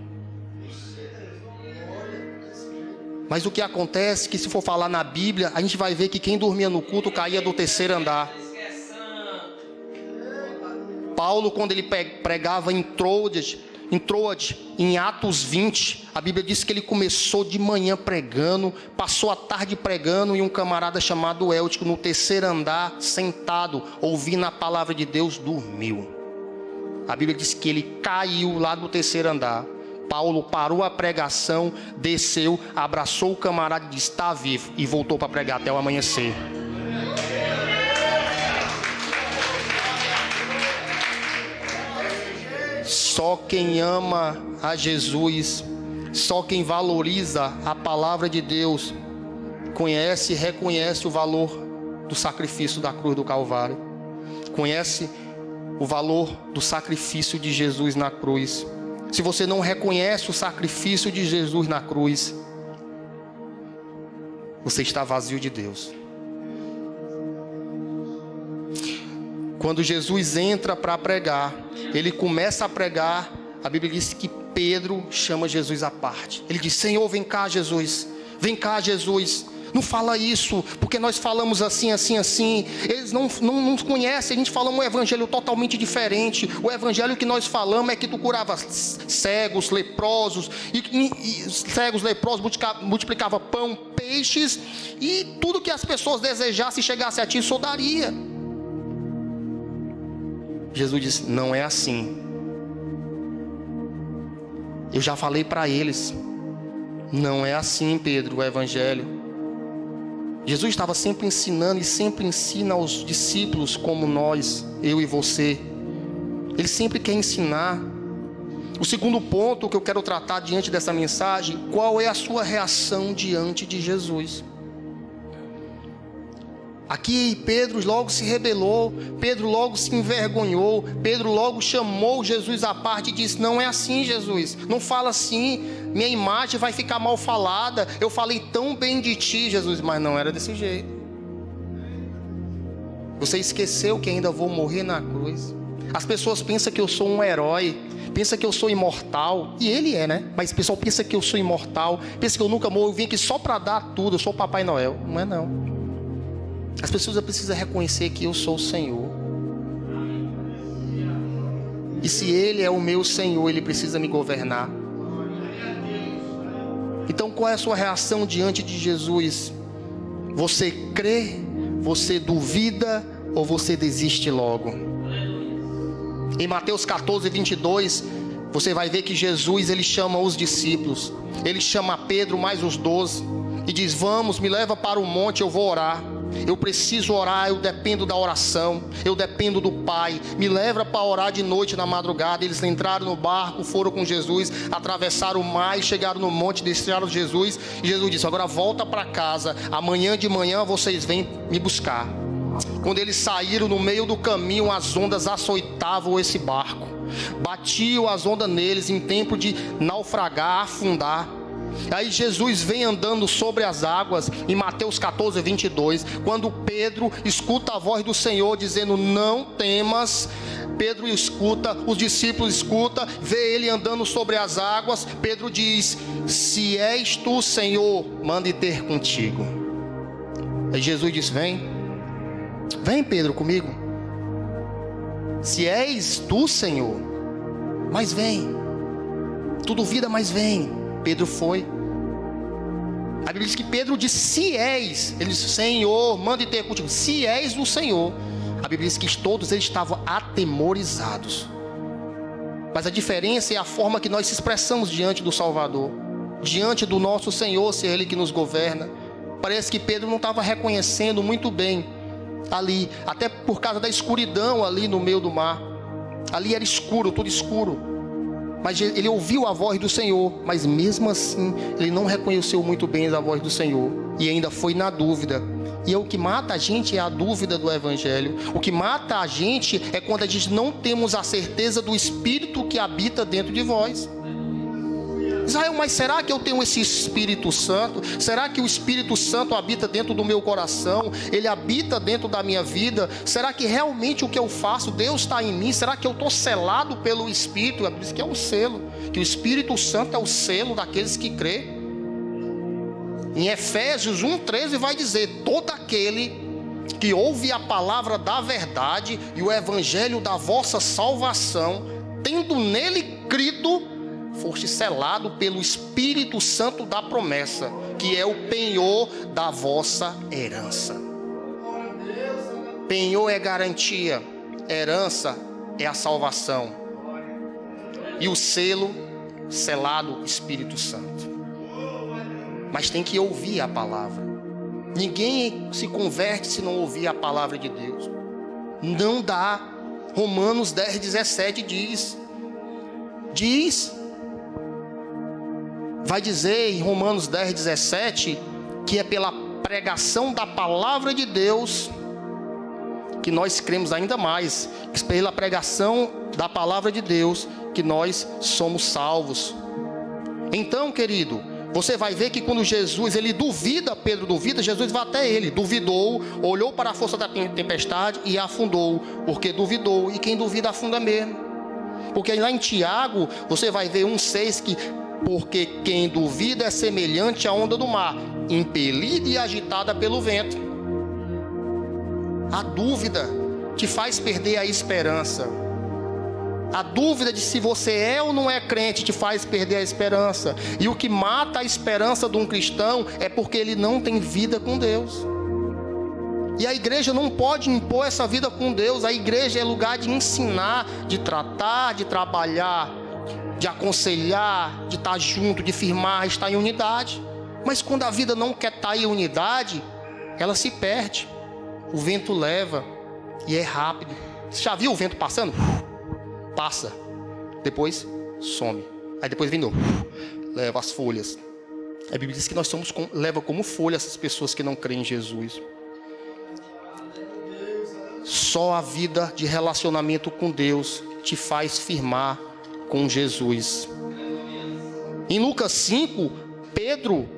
Speaker 4: Mas o que acontece é que se for falar na Bíblia, a gente vai ver que quem dormia no culto caía do terceiro andar. Paulo, quando ele pregava em Troade, em Atos 20, a Bíblia diz que ele começou de manhã pregando, passou a tarde pregando, e um camarada chamado Eutico, no terceiro andar, sentado, ouvindo a palavra de Deus, dormiu. A Bíblia diz que ele caiu lá do terceiro andar. Paulo parou a pregação, desceu, abraçou o camarada e disse: está vivo, e voltou para pregar até o amanhecer. Só quem ama a Jesus, só quem valoriza a palavra de Deus, conhece e reconhece o valor do sacrifício da cruz do Calvário. Conhece o valor do sacrifício de Jesus na cruz. Se você não reconhece o sacrifício de Jesus na cruz, você está vazio de Deus. Quando Jesus entra para pregar, ele começa a pregar, a Bíblia diz que Pedro chama Jesus à parte. Ele diz: Senhor, vem cá, Jesus. Vem cá, Jesus. Não fala isso, porque nós falamos assim, assim, assim. Eles não conhecem, a gente fala um evangelho totalmente diferente. O evangelho que nós falamos é que tu curava cegos, leprosos, e cegos, leprosos, multiplicava pão, peixes, e tudo que as pessoas desejassem, chegasse a ti, só daria. Jesus disse: não é assim. Eu já falei para eles. Não é assim, Pedro, o evangelho. Jesus estava sempre ensinando e sempre ensina aos discípulos como nós, eu e você. Ele sempre quer ensinar. O segundo ponto que eu quero tratar diante dessa mensagem: qual é a sua reação diante de Jesus? Aqui Pedro logo se rebelou, Pedro logo se envergonhou, Pedro logo chamou Jesus à parte e disse: não é assim, Jesus, não fala assim, minha imagem vai ficar mal falada, eu falei tão bem de ti, Jesus. Mas não era desse jeito. Você esqueceu que ainda vou morrer na cruz. As pessoas pensam que eu sou um herói, pensam que eu sou imortal, e ele é, né? Mas o pessoal pensa que eu sou imortal, pensa que eu nunca morro, eu vim aqui só para dar tudo, eu sou o Papai Noel. Não é não. As pessoas precisam reconhecer que eu sou o Senhor. E se Ele é o meu Senhor, Ele precisa me governar. Então qual é a sua reação diante de Jesus? Você crê? Você duvida? Ou você desiste logo? Em Mateus 14, 22, você vai ver que Jesus, Ele chama os discípulos. Ele chama Pedro mais os 12 e diz: vamos, me leva para o monte, eu vou orar. Eu preciso orar, eu dependo da oração, eu dependo do Pai. Me leva para orar de noite, na madrugada. Eles entraram no barco, foram com Jesus, atravessaram o mar e chegaram no monte, deixaram Jesus. E Jesus disse: agora volta para casa, amanhã de manhã vocês vêm me buscar. Quando eles saíram, no meio do caminho, as ondas açoitavam esse barco, batiam as ondas neles em tempo de naufragar, afundar. Aí Jesus vem andando sobre as águas, em Mateus 14, 22, quando Pedro escuta a voz do Senhor dizendo: não temas. Pedro escuta, os discípulos escutam, vê ele andando sobre as águas. Pedro diz: se és tu, Senhor, mande ter contigo. Aí Jesus diz: vem Pedro comigo. Se és tu, Senhor, mas vem. Tu duvida, mas vem. Pedro foi. A Bíblia diz que Pedro disse, se és, ele disse, Senhor, manda ter contigo, se és o Senhor. A Bíblia diz que todos eles estavam atemorizados. Mas a diferença é a forma que nós se expressamos diante do Salvador, diante do nosso Senhor, se é Ele que nos governa. Parece que Pedro não estava reconhecendo muito bem ali, até por causa da escuridão ali no meio do mar. Ali era escuro, tudo escuro. Mas ele ouviu a voz do Senhor, mas mesmo assim ele não reconheceu muito bem a voz do Senhor e ainda foi na dúvida. E o que mata a gente é a dúvida do Evangelho. O que mata a gente é quando a gente não temos a certeza do Espírito que habita dentro de vós. Israel, mas será que eu tenho esse Espírito Santo? Será que o Espírito Santo habita dentro do meu coração? Ele habita dentro da minha vida? Será que realmente o que eu faço, Deus está em mim? Será que eu estou selado pelo Espírito? É por isso que é um selo, que o Espírito Santo é o selo daqueles que crê. Em Efésios 1:13 vai dizer, todo aquele que ouve a palavra da verdade e o evangelho da vossa salvação, tendo nele crido, foste selado pelo Espírito Santo da promessa, que é o penhor da vossa herança. Penhor é garantia, herança é a salvação. E o selo, selado, Espírito Santo. Mas tem que ouvir a palavra. Ninguém se converte se não ouvir a palavra de Deus. Não dá. Romanos 10:17 diz, vai dizer em Romanos 10:17 que é pela pregação da palavra de Deus que nós cremos ainda mais, pela pregação da palavra de Deus que nós somos salvos. Então, querido, você vai ver que quando Jesus, ele duvida, Pedro duvida, Jesus vai até ele, duvidou, olhou para a força da tempestade e afundou, porque duvidou, e quem duvida afunda mesmo. Porque lá em Tiago, você vai ver 1:6 que, porque quem duvida é semelhante à onda do mar, impelida e agitada pelo vento. A dúvida te faz perder a esperança. A dúvida de se você é ou não é crente te faz perder a esperança. E o que mata a esperança de um cristão é porque ele não tem vida com Deus. E a igreja não pode impor essa vida com Deus. A igreja é lugar de ensinar, de tratar, de trabalhar, de aconselhar, de estar junto, de firmar, estar em unidade. Mas quando a vida não quer estar em unidade, ela se perde. O vento leva e é rápido. Você já viu o vento passando? Passa, depois some, aí depois vem novo, leva as folhas. A Bíblia diz que nós leva como folha essas pessoas que não creem em Jesus. Só a vida de relacionamento com Deus te faz firmar com Jesus. Em Lucas 5, Pedro,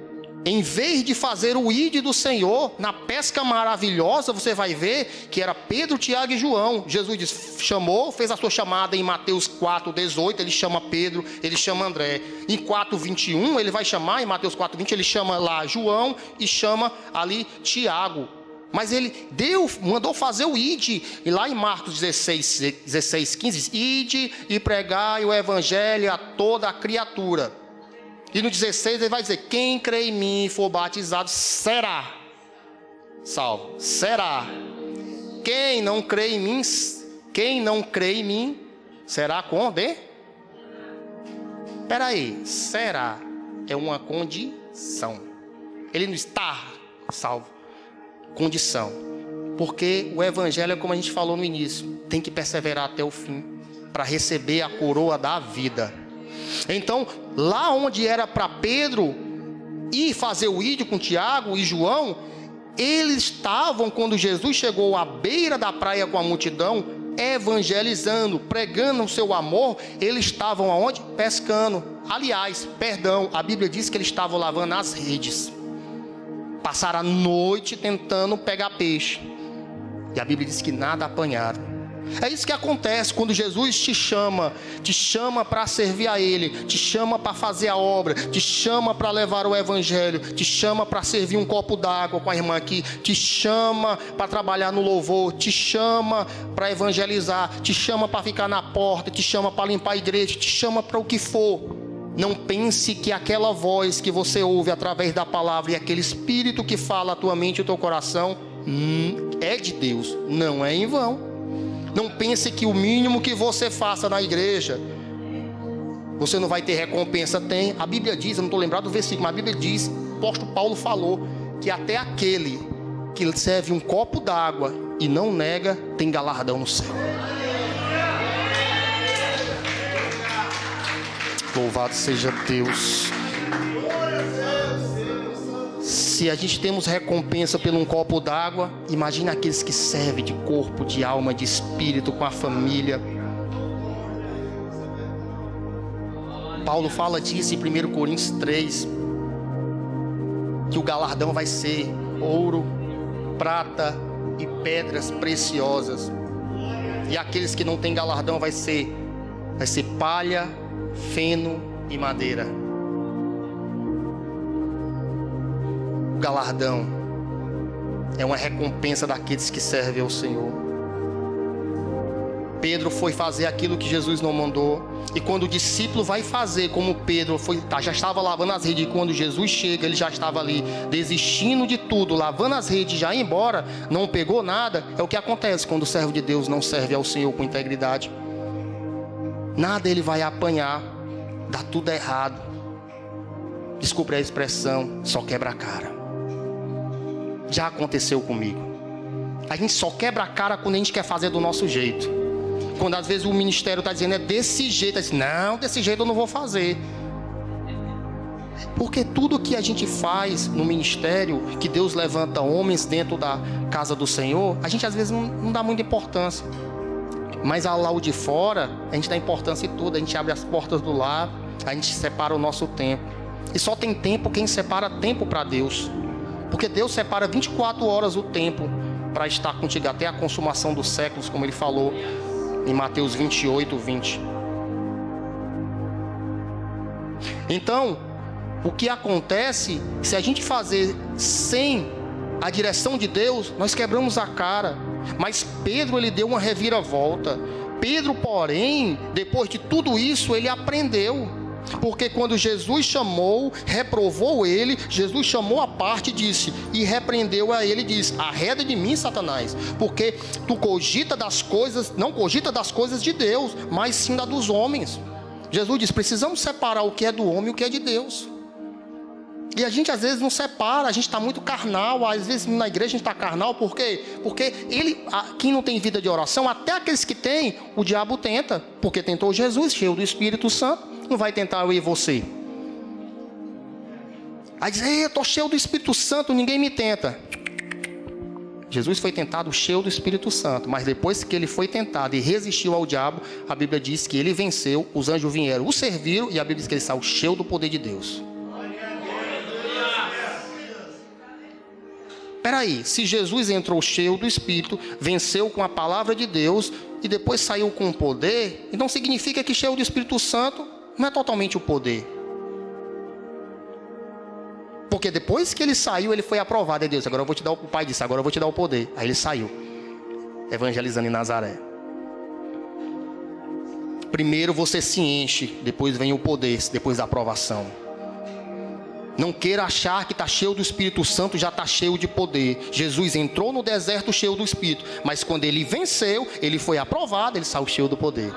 Speaker 4: em vez de fazer o ide do Senhor, na pesca maravilhosa, você vai ver que era Pedro, Tiago e João. Jesus chamou, fez a sua chamada em Mateus 4:18, ele chama Pedro, ele chama André. Em 4:21, ele vai chamar, em Mateus 4:20, ele chama lá João e chama ali Tiago. Mas ele mandou fazer o ide, e lá em Marcos 16:15, ide e pregai o evangelho a toda a criatura. E no 16 ele vai dizer, quem crê em mim e for batizado será salvo. Será. Quem não crê em mim será condenado. Espera aí, será é uma condição. Ele não está salvo. Condição. Porque o evangelho é como a gente falou no início, tem que perseverar até o fim para receber a coroa da vida. Então, lá onde era para Pedro ir fazer o ide com Tiago e João, eles estavam, quando Jesus chegou à beira da praia com a multidão, evangelizando, pregando o seu amor. Eles estavam aonde? Pescando. Aliás, a Bíblia diz que eles estavam lavando as redes. Passaram a noite tentando pegar peixe. E a Bíblia diz que nada apanharam. É isso que acontece quando Jesus te chama para servir a Ele, te chama para fazer a obra, te chama para levar o Evangelho, te chama para servir um copo d'água com a irmã aqui, te chama para trabalhar no louvor, te chama para evangelizar, te chama para ficar na porta, te chama para limpar a igreja, te chama para o que for. Não pense que aquela voz que você ouve através da palavra e aquele espírito que fala a tua mente e o teu coração é de Deus. Não é em vão. Não pense que o mínimo que você faça na igreja, você não vai ter recompensa. Tem. A Bíblia diz, eu não estou lembrado do versículo, mas a Bíblia diz, o apóstolo Paulo falou, que até aquele que serve um copo d'água e não nega, tem galardão no céu. Louvado seja Deus. Se a gente temos recompensa por um copo d'água, imagine aqueles que servem de corpo, de alma, de espírito, com a família. Paulo fala disso em 1 Coríntios 3, que o galardão vai ser ouro, prata e pedras preciosas. E aqueles que não têm galardão vai ser palha, feno e madeira. O galardão é uma recompensa daqueles que servem ao Senhor. Pedro foi fazer aquilo que Jesus não mandou. E quando o discípulo vai fazer como Pedro já estava lavando as redes, e quando Jesus chega, ele já estava ali desistindo de tudo, lavando as redes, já ia embora, não pegou nada. É o que acontece quando o servo de Deus não serve ao Senhor com integridade. Nada ele vai apanhar, dá tudo errado. Desculpe a expressão, só quebra a cara. Já aconteceu comigo. A gente só quebra a cara quando a gente quer fazer do nosso jeito. Quando às vezes o ministério está dizendo é desse jeito, assim, não, desse jeito eu não vou fazer. Porque tudo que a gente faz no ministério, que Deus levanta homens dentro da casa do Senhor, a gente às vezes não dá muita importância. Mas ao lado de fora, a gente dá importância em tudo. A gente abre as portas do lar, a gente separa o nosso tempo. E só tem tempo quem separa tempo para Deus. Porque Deus separa 24 horas o tempo para estar contigo até a consumação dos séculos, como Ele falou em Mateus 28, 20. Então, o que acontece, se a gente fazer sem a direção de Deus, nós quebramos a cara. Mas Pedro, ele deu uma reviravolta. Pedro, porém, depois de tudo isso, ele aprendeu. Porque quando Jesus chamou, reprovou ele, Jesus chamou a parte e disse, e repreendeu a ele e disse, arreda de mim, Satanás, porque tu cogita das coisas, não cogita das coisas de Deus, mas sim da dos homens. Jesus disse, precisamos separar o que é do homem e o que é de Deus. E a gente às vezes não separa, a gente está muito carnal, às vezes na igreja a gente está carnal, por quê? Porque quem não tem vida de oração, até aqueles que têm, o diabo tenta, porque tentou Jesus, cheio do Espírito Santo, não vai tentar eu e você. Aí diz, eu estou cheio do Espírito Santo, ninguém me tenta. Jesus foi tentado cheio do Espírito Santo, mas depois que ele foi tentado e resistiu ao diabo, a Bíblia diz que ele venceu, os anjos vieram, o serviram, e a Bíblia diz que ele saiu cheio do poder de Deus. Peraí, se Jesus entrou cheio do Espírito, venceu com a palavra de Deus e depois saiu com o poder, então significa que cheio do Espírito Santo não é totalmente o poder. Porque depois que ele saiu, ele foi aprovado. É Deus, agora eu vou te dar o pai disse, agora eu vou te dar o poder. Aí ele saiu, evangelizando em Nazaré. Primeiro você se enche, depois vem o poder, depois da aprovação. Não queira achar que está cheio do Espírito Santo, já está cheio de poder. Jesus entrou no deserto cheio do Espírito, mas quando ele venceu, ele foi aprovado, ele saiu cheio do poder.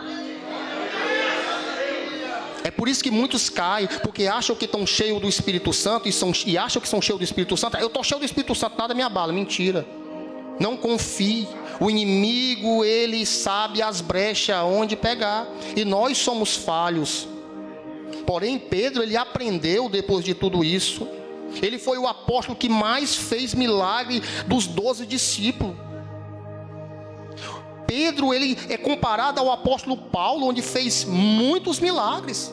Speaker 4: É por isso que muitos caem, porque acham que estão cheios do Espírito Santo e acham que são cheios do Espírito Santo. Eu estou cheio do Espírito Santo, nada me abala. Mentira. Não confie. O inimigo, ele sabe as brechas onde pegar. E nós somos falhos. Porém, Pedro, ele aprendeu depois de tudo isso. Ele foi o apóstolo que mais fez milagre dos 12 discípulos. Pedro, ele é comparado ao apóstolo Paulo, onde fez muitos milagres.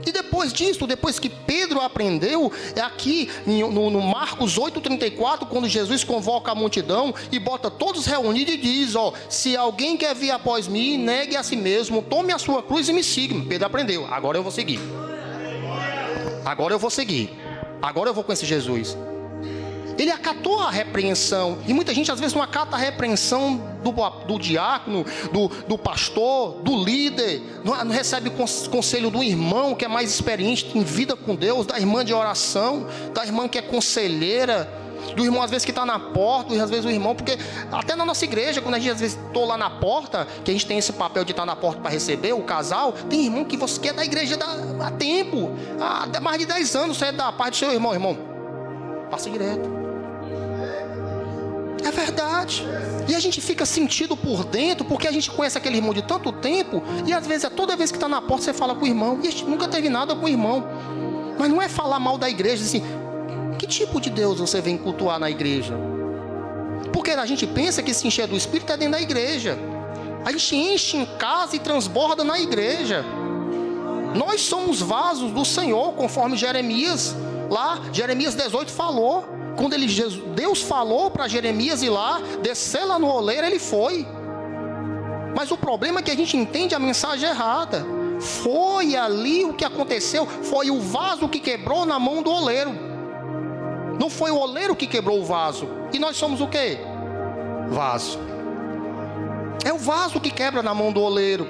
Speaker 4: E depois disso, depois que Pedro aprendeu, é aqui no Marcos 8,34, quando Jesus convoca a multidão e bota todos reunidos e diz, se alguém quer vir após mim, negue a si mesmo, tome a sua cruz e me siga. Pedro aprendeu, agora eu vou seguir. Agora eu vou seguir. Agora eu vou conhecer Jesus. ele acatou a repreensão. E muita gente às vezes não acata a repreensão do diácono, do pastor, do líder, não recebe conselho do irmão que é mais experiente em vida com Deus, da irmã de oração, da irmã que é conselheira, do irmão às vezes que está na porta, e às vezes o irmão, porque até na nossa igreja, quando a gente às vezes estou lá na porta, que a gente tem esse papel de estar na porta para receber o casal, tem irmão que você quer da igreja há tempo, há mais de 10 anos, você é da parte do seu irmão, passa direto. É verdade. E a gente fica sentido por dentro, porque a gente conhece aquele irmão de tanto tempo, e às vezes, toda vez que está na porta, você fala com o irmão, e a gente nunca teve nada com o irmão. Mas não é falar mal da igreja, assim, que tipo de Deus você vem cultuar na igreja? Porque a gente pensa que se encher do Espírito é dentro da igreja. A gente enche em casa e transborda na igreja. Nós somos vasos do Senhor, conforme Jeremias, lá, Jeremias 18 falou. Quando Deus falou para Jeremias ir lá, descer lá no oleiro, ele foi. Mas o problema é que a gente entende a mensagem errada. Foi ali o que aconteceu, foi o vaso que quebrou na mão do oleiro. Não foi o oleiro que quebrou o vaso. E nós somos o quê? Vaso. É o vaso que quebra na mão do oleiro.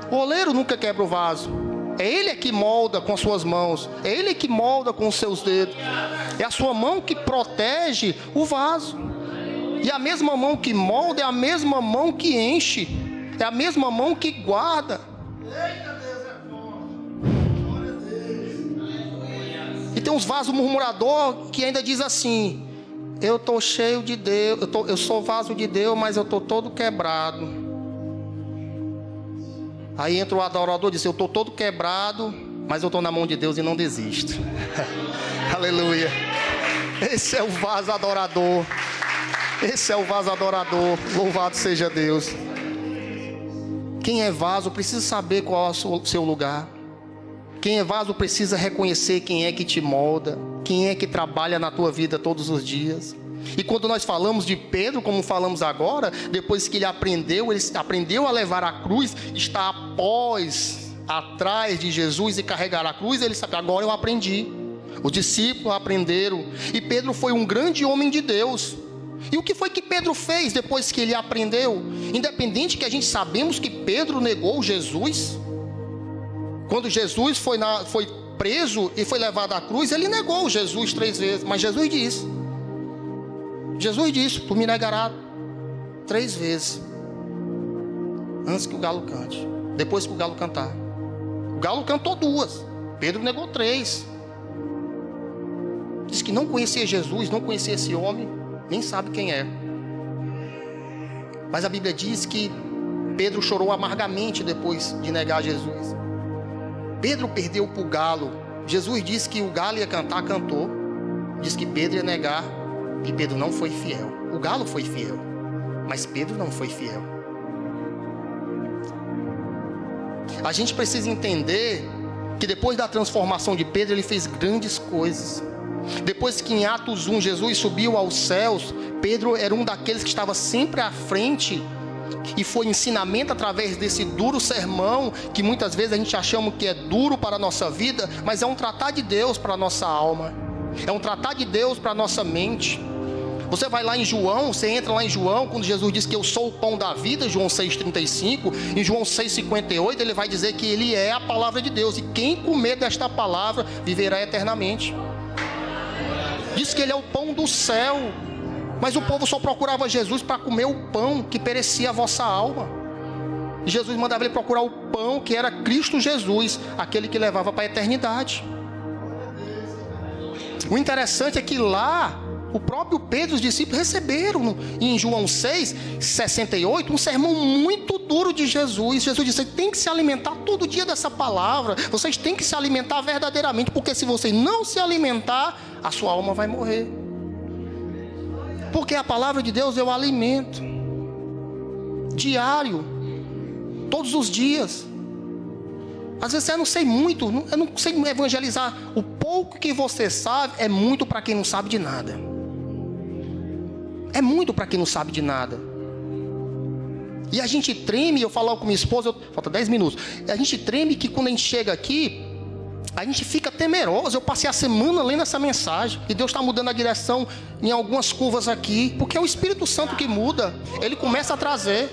Speaker 4: O oleiro nunca quebra o vaso. É ele que molda com as suas mãos. É ele que molda com os seus dedos. É a sua mão que protege o vaso. E a mesma mão que molda é a mesma mão que enche. É a mesma mão que guarda. E tem uns vasos murmurador que ainda diz assim: eu estou cheio de Deus, eu sou vaso de Deus, mas eu estou todo quebrado. Aí entra o adorador e diz: eu estou todo quebrado, mas eu estou na mão de Deus e não desisto. Aleluia. Esse é o vaso adorador. Esse é o vaso adorador. Louvado seja Deus. Quem é vaso precisa saber qual é o seu lugar. Quem é vaso precisa reconhecer quem é que te molda, quem é que trabalha na tua vida todos os dias. E quando nós falamos de Pedro, como falamos agora, depois que ele aprendeu a levar a cruz, está atrás de Jesus e carregar a cruz, ele sabe, agora eu aprendi. Os discípulos aprenderam. E Pedro foi um grande homem de Deus. E o que foi que Pedro fez depois que ele aprendeu? Independente que a gente sabemos que Pedro negou Jesus. Quando Jesus foi preso e foi levado à cruz, ele negou Jesus 3 vezes. Mas Jesus disse: tu me negarás 3 vezes antes que o galo cante. Depois que o galo cantar. O galo cantou 2, Pedro negou 3. Diz que não conhecia Jesus, não conhecia esse homem, nem sabe quem é. Mas a Bíblia diz que Pedro chorou amargamente depois de negar Jesus. Pedro perdeu para o galo. Jesus disse que o galo ia cantar, cantou. Diz que Pedro ia negar, e Pedro não foi fiel. O galo foi fiel, mas Pedro não foi fiel. A gente precisa entender que depois da transformação de Pedro, ele fez grandes coisas. Depois que em Atos 1 Jesus subiu aos céus, Pedro era um daqueles que estava sempre à frente. E foi ensinamento através desse duro sermão, que muitas vezes a gente achamos que é duro para a nossa vida, mas é um tratar de Deus para a nossa alma. É um tratar de Deus para a nossa mente. Você vai lá em João, você entra lá em João, quando Jesus diz que eu sou o pão da vida, João 6,35, em João 6,58 ele vai dizer que ele é a palavra de Deus, e quem comer desta palavra viverá eternamente. Diz que ele é o pão do céu, mas o povo só procurava Jesus para comer o pão que perecia a vossa alma. E Jesus mandava ele procurar o pão que era Cristo Jesus, aquele que levava para a eternidade. O interessante é que lá o próprio Pedro e os discípulos receberam em João 6,68 um sermão muito duro de Jesus. Jesus disse: vocês têm que se alimentar todo dia dessa palavra. Vocês têm que se alimentar verdadeiramente, porque se vocês não se alimentar, a sua alma vai morrer. Porque a palavra de Deus é o alimento diário, todos os dias. Às vezes eu não sei muito, eu não sei evangelizar. O pouco que você sabe é muito para quem não sabe de nada. É muito para quem não sabe de nada. E a gente treme, eu falo com minha esposa, falta 10 minutos. A gente treme que quando a gente chega aqui, A gente fica temeroso. Eu passei a semana lendo essa mensagem e Deus está mudando a direção em algumas curvas aqui, porque é o Espírito Santo que muda. Ele começa a trazer.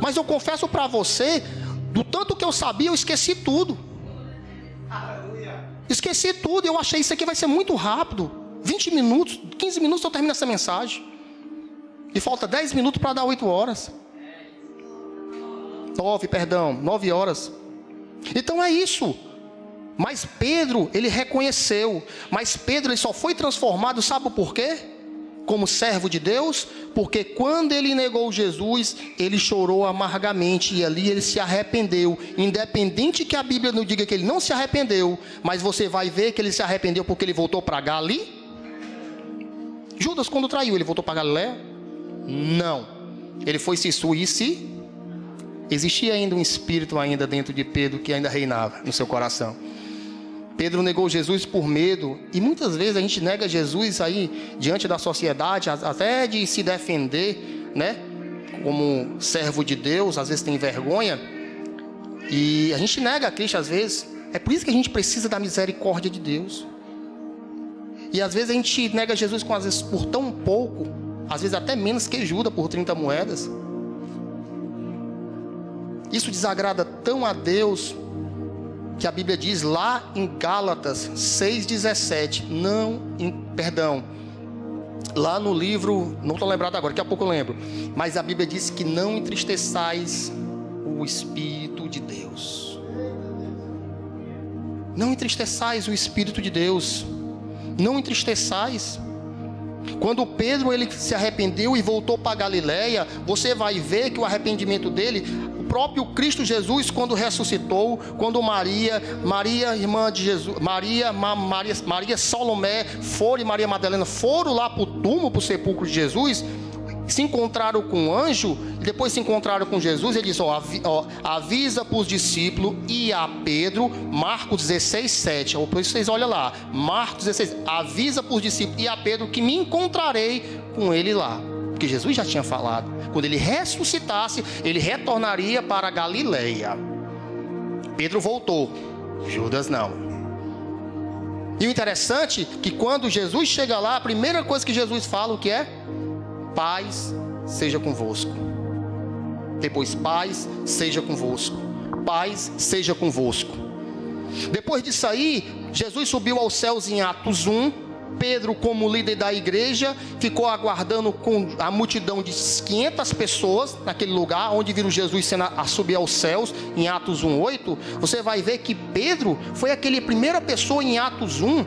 Speaker 4: Mas eu confesso para você, do tanto que eu sabia, eu esqueci tudo. Esqueci tudo. Eu achei isso aqui vai ser muito rápido. 20 minutos, 15 minutos eu termino essa mensagem. E falta 10 minutos para dar 8 horas. 9 horas. Então é isso. Mas Pedro, ele reconheceu. Mas Pedro, ele só foi transformado, sabe por quê? Como servo de Deus. Porque quando ele negou Jesus, ele chorou amargamente. E ali ele se arrependeu. Independente que a Bíblia não diga que ele não se arrependeu. Mas você vai ver que ele se arrependeu porque ele voltou para Gali. Judas, quando traiu, ele voltou para Galiléia? Não. Ele foi se suicidar. Existia ainda um espírito ainda dentro de Pedro que ainda reinava no seu coração. Pedro negou Jesus por medo. E muitas vezes a gente nega Jesus aí diante da sociedade, até de se defender, né? Como servo de Deus, às vezes tem vergonha. E a gente nega a Cristo às vezes. É por isso que a gente precisa da misericórdia de Deus. E às vezes a gente nega Jesus às vezes por tão pouco, às vezes até menos que Judas por 30 moedas. Isso desagrada tão a Deus, que a Bíblia diz lá em Gálatas 6,17, lá no livro, não estou lembrado agora, daqui a pouco eu lembro, mas a Bíblia diz que não entristeçais o Espírito de Deus. Não entristeçais o Espírito de Deus. Não entristeçais. Quando Pedro ele se arrependeu e voltou para Galiléia, você vai ver que o arrependimento dele, o próprio Cristo Jesus, quando ressuscitou, quando Maria, irmã de Jesus, Maria Salomé, e Maria Madalena foram lá para o túmulo, para o sepulcro de Jesus, se encontraram com o anjo, e depois se encontraram com Jesus. Ele diz, avisa para os discípulos e a Pedro, Marcos 16, 7, depois vocês olham lá, Marcos 16, avisa para os discípulos e a Pedro que me encontrarei com ele lá, porque Jesus já tinha falado, quando ele ressuscitasse, ele retornaria para Galiléia. Pedro voltou, Judas não. E o interessante é que quando Jesus chega lá, a primeira coisa que Jesus fala, o que é? Paz seja convosco. Depois, paz seja convosco. Paz seja convosco. Depois disso aí, Jesus subiu aos céus em Atos 1. Pedro, como líder da igreja, ficou aguardando com a multidão de 500 pessoas naquele lugar, onde viram Jesus subir aos céus, em Atos 1:8. Você vai ver que Pedro foi aquele primeira pessoa em Atos 1,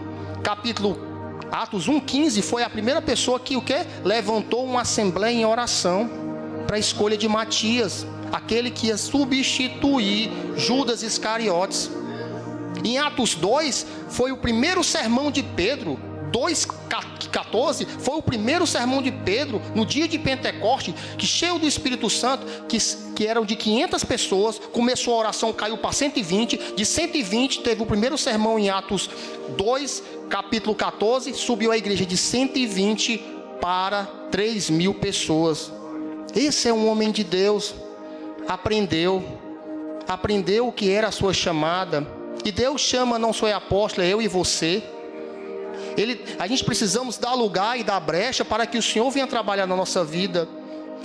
Speaker 4: Atos 1:15, foi a primeira pessoa que levantou uma assembleia em oração para a escolha de Matias, aquele que ia substituir Judas Iscariotes. Em Atos 2 foi o primeiro sermão de Pedro. 2:14 foi o primeiro sermão de Pedro no dia de Pentecoste, que cheio do Espírito Santo, que eram de 500 pessoas, começou a oração, caiu para 120, de 120 teve o primeiro sermão em Atos 2, capítulo 14, subiu a igreja de 120 para 3.000 pessoas. Esse é um homem de Deus, aprendeu o que era a sua chamada, e Deus chama não só apóstolo, é eu e você. A gente precisamos dar lugar e dar brecha para que o Senhor venha trabalhar na nossa vida.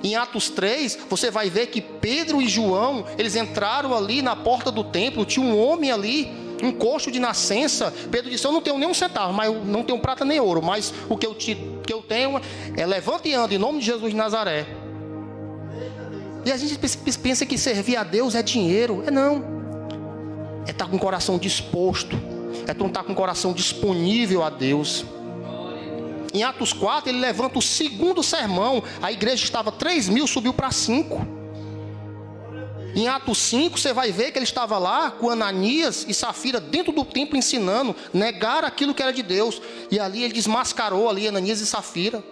Speaker 4: Em Atos 3, você vai ver que Pedro e João, eles entraram ali na porta do templo, tinha um homem ali, um coxo de nascença. Pedro disse, eu não tenho nem um centavo, mas eu não tenho prata nem ouro, mas o que eu tenho é levanta e anda em nome de Jesus de Nazaré. E a gente pensa que servir a Deus é dinheiro. Não, é estar com o coração disposto, é estar com o coração disponível a Deus. Em Atos 4, ele levanta o segundo sermão. A igreja estava 3.000, subiu para 5. Em Atos 5, você vai ver que ele estava lá com Ananias e Safira dentro do templo ensinando, negaram aquilo que era de Deus. E ali ele desmascarou ali Ananias e Safira.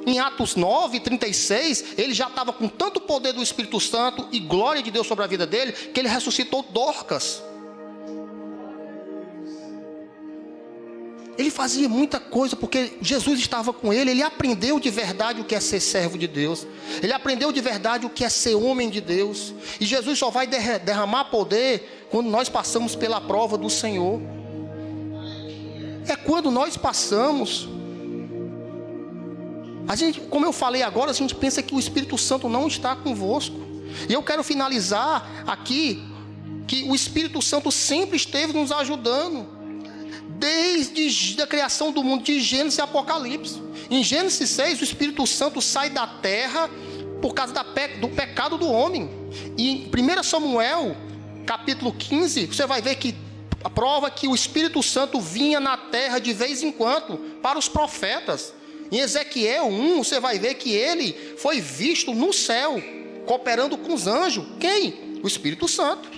Speaker 4: Em Atos 9, 36, ele já estava com tanto poder do Espírito Santo e glória de Deus sobre a vida dele, que ele ressuscitou Dorcas. Ele fazia muita coisa porque Jesus estava com ele. Ele aprendeu de verdade o que é ser servo de Deus. Ele aprendeu de verdade o que é ser homem de Deus. E Jesus só vai derramar poder quando nós passamos pela prova do Senhor. É quando nós passamos. A gente, como eu falei agora, a gente pensa que o Espírito Santo não está convosco. E eu quero finalizar aqui que o Espírito Santo sempre esteve nos ajudando, desde a criação do mundo, de Gênesis e Apocalipse. Em Gênesis 6, o Espírito Santo sai da terra por causa do pecado do homem. E em 1 Samuel, capítulo 15, você vai ver que a prova que o Espírito Santo vinha na terra de vez em quando para os profetas. Em Ezequiel 1, você vai ver que ele foi visto no céu, cooperando com os anjos. Quem? O Espírito Santo.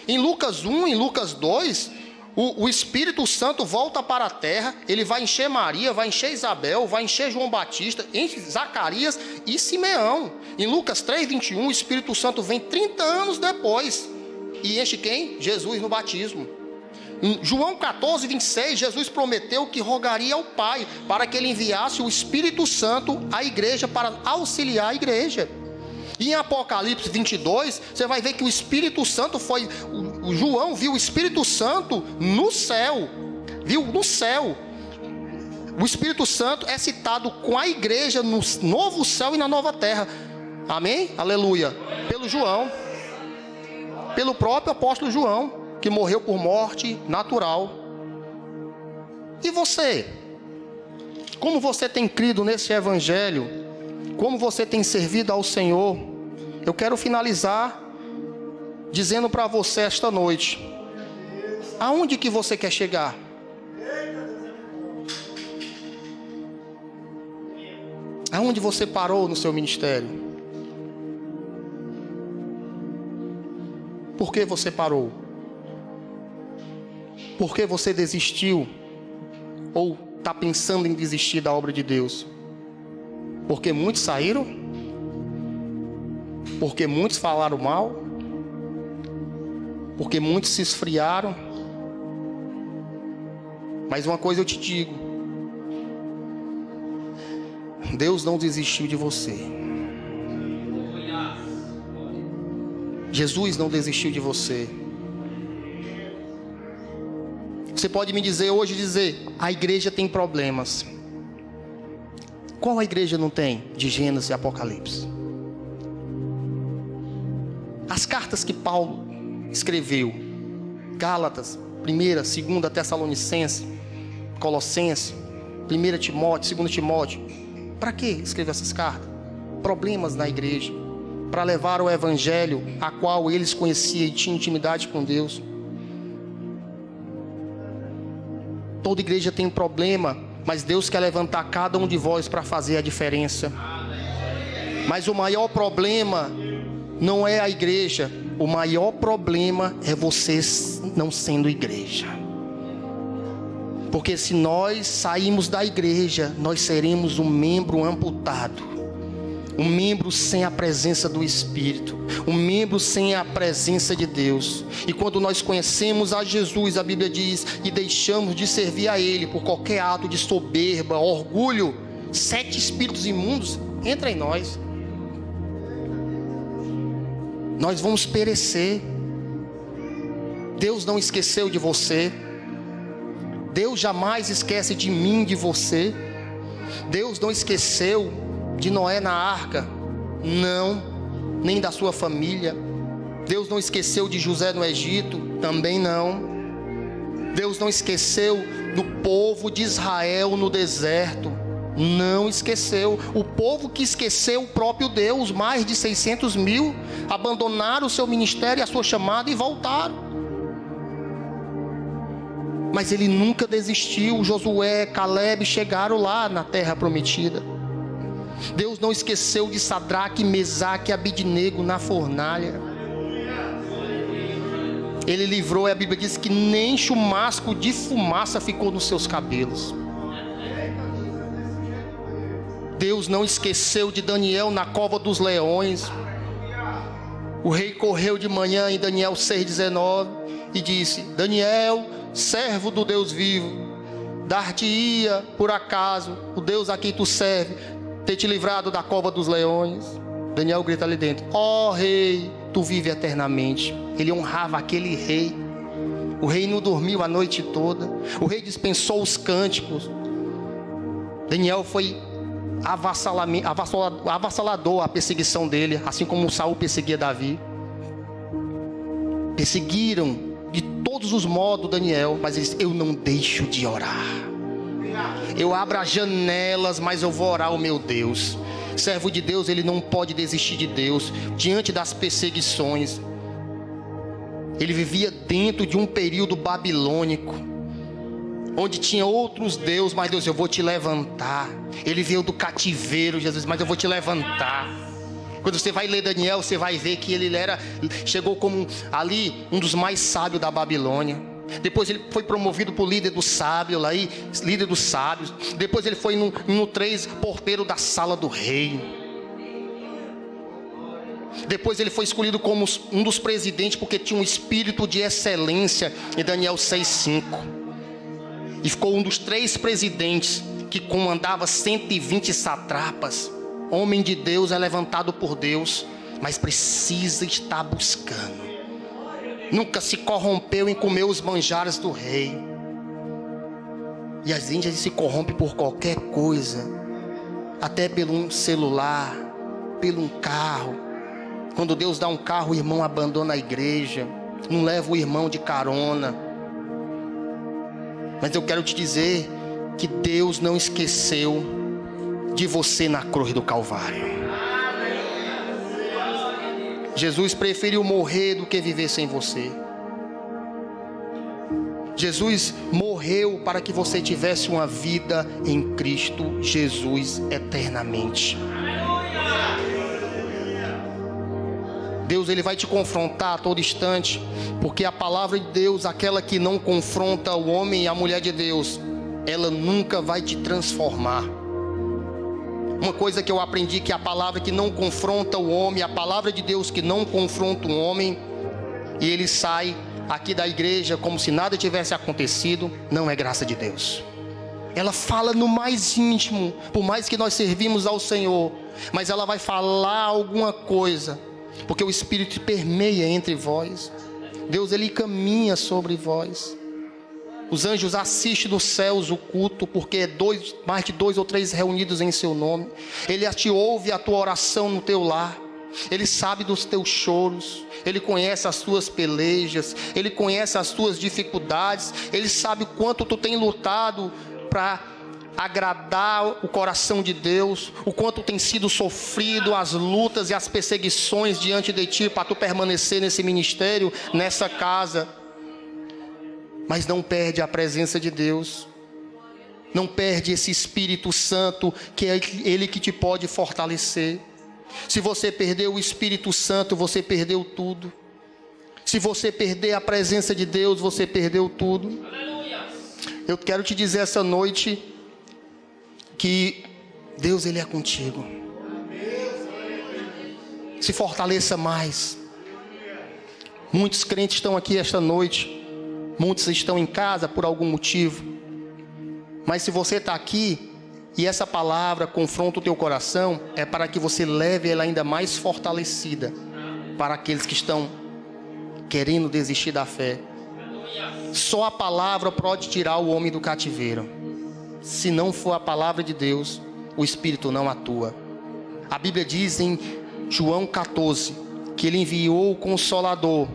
Speaker 4: Em Lucas 1, em Lucas 2, o Espírito Santo volta para a terra, ele vai encher Maria, vai encher Isabel, vai encher João Batista, enche Zacarias e Simeão. Em Lucas 3, 21, o Espírito Santo vem 30 anos depois e enche quem? Jesus no batismo. Em João 14, 26, Jesus prometeu que rogaria ao Pai para que ele enviasse o Espírito Santo à igreja para auxiliar a igreja. E em Apocalipse 22, você vai ver que o Espírito Santo foi... O João viu o Espírito Santo no céu. Viu no céu. O Espírito Santo é citado com a igreja no novo céu e na nova terra. Amém? Aleluia. Pelo João. Pelo próprio apóstolo João, que morreu por morte natural. E você? Como você tem crido nesse evangelho? Como você tem servido ao Senhor? Eu quero finalizar dizendo para você esta noite: aonde que você quer chegar? Aonde você parou no seu ministério? Por que você parou? Por que você desistiu? Ou está pensando em desistir da obra de Deus? Porque muitos saíram? Porque muitos falaram mal? Porque muitos se esfriaram? Mas uma coisa eu te digo: Deus não desistiu de você. Jesus não desistiu de você. Você pode me dizer hoje, a igreja tem problemas. Qual a igreja não tem? De Gênesis e Apocalipse. As cartas que Paulo escreveu, Gálatas, 1ª, 2ª Tessalonicenses, Colossenses, 1 Timóteo, 2 Timóteo. Para que escrever essas cartas? Problemas na igreja, para levar o evangelho a qual eles conheciam e tinham intimidade com Deus. Toda igreja tem problema, mas Deus quer levantar cada um de vós para fazer a diferença. Mas o maior problema não é a igreja. O maior problema é vocês não sendo igreja. Porque se nós sairmos da igreja, nós seremos um membro amputado. Um membro sem a presença do Espírito. Um membro sem a presença de Deus. E quando nós conhecemos a Jesus, a Bíblia diz, e deixamos de servir a Ele por qualquer ato de soberba, orgulho, 7 espíritos imundos entram em nós. Nós vamos perecer. Deus não esqueceu de você. Deus jamais esquece de mim, de você. Deus não esqueceu de Noé na arca, não, nem da sua família. Deus não esqueceu de José no Egito, também não. Deus não esqueceu do povo de Israel no deserto, não esqueceu. O povo que esqueceu o próprio Deus, mais de 600 mil, abandonaram o seu ministério e a sua chamada e voltaram. Mas ele nunca desistiu. Josué, Caleb chegaram lá na terra prometida. Deus não esqueceu de Sadraque, Mesaque e Abidnego na fornalha. Ele livrou, e a Bíblia diz que nem chumasco de fumaça ficou nos seus cabelos. Deus não esqueceu de Daniel na cova dos leões. O rei correu de manhã em Daniel 6,19 e disse: Daniel, servo do Deus vivo, dar-te-ia por acaso o Deus a quem tu serve ter te livrado da cova dos leões? Daniel grita ali dentro: ó rei, tu vive eternamente. Ele honrava aquele rei. O rei não dormiu a noite toda. O rei dispensou os cânticos. Daniel foi avassalador a perseguição dele, assim como Saul perseguia Davi. Perseguiram de todos os modos Daniel, mas ele disse: eu não deixo de orar. Eu abro as janelas, mas eu vou orar ao meu Deus. Servo de Deus, ele não pode desistir de Deus diante das perseguições. Ele vivia dentro de um período babilônico, onde tinha outros deuses, mas Deus, eu vou te levantar. Ele veio do cativeiro, Jesus, mas eu vou te levantar. Quando você vai ler Daniel, você vai ver que ele chegou como ali um dos mais sábios da Babilônia. Depois ele foi promovido por líder dos sábios, líder dos sábios. Depois ele foi no 3 porteiro da sala do rei. Depois ele foi escolhido como um dos presidentes, porque tinha um espírito de excelência, em Daniel 6:5. E ficou um dos 3 presidentes que comandava 120 satrapas. Homem de Deus é levantado por Deus, mas precisa estar buscando. Nunca se corrompeu em comer os manjares do rei. E às vezes se corrompe por qualquer coisa, até pelo um celular, pelo um carro. Quando Deus dá um carro, o irmão abandona a igreja, não leva o irmão de carona. Mas eu quero te dizer que Deus não esqueceu de você na cruz do Calvário. Jesus preferiu morrer do que viver sem você. Jesus morreu para que você tivesse uma vida em Cristo Jesus eternamente. Deus, ele vai te confrontar a todo instante, porque a palavra de Deus, aquela que não confronta o homem e a mulher de Deus, ela nunca vai te transformar. Uma coisa que eu aprendi, que a palavra que não confronta o homem, a palavra de Deus que não confronta o homem, e ele sai aqui da igreja como se nada tivesse acontecido, não é graça de Deus. Ela fala no mais íntimo, por mais que nós servimos ao Senhor, mas ela vai falar alguma coisa, porque o Espírito permeia entre vós. Deus, ele caminha sobre vós. Os anjos assistem dos céus o culto, porque é mais de 2 ou 3 reunidos em seu nome. Ele te ouve a tua oração no teu lar. Ele sabe dos teus choros. Ele conhece as tuas pelejas. Ele conhece as tuas dificuldades. Ele sabe o quanto tu tem lutado para agradar o coração de Deus, o quanto tem sido sofrido as lutas e as perseguições diante de ti, para tu permanecer nesse ministério, nessa casa. Mas não perde a presença de Deus, não perde esse Espírito Santo, que é Ele que te pode fortalecer. Se você perder o Espírito Santo, você perdeu tudo. Se você perder a presença de Deus, você perdeu tudo. Eu quero te dizer essa noite que Deus, ele é contigo. Se fortaleça mais. Muitos crentes estão aqui esta noite, muitos estão em casa por algum motivo, mas se você está aqui e essa palavra confronta o teu coração, é para que você leve ela ainda mais fortalecida para aqueles que estão querendo desistir da fé. Só a palavra pode tirar o homem do cativeiro. Se não for a palavra de Deus, o Espírito não atua. A Bíblia diz em João 14 que ele enviou o Consolador,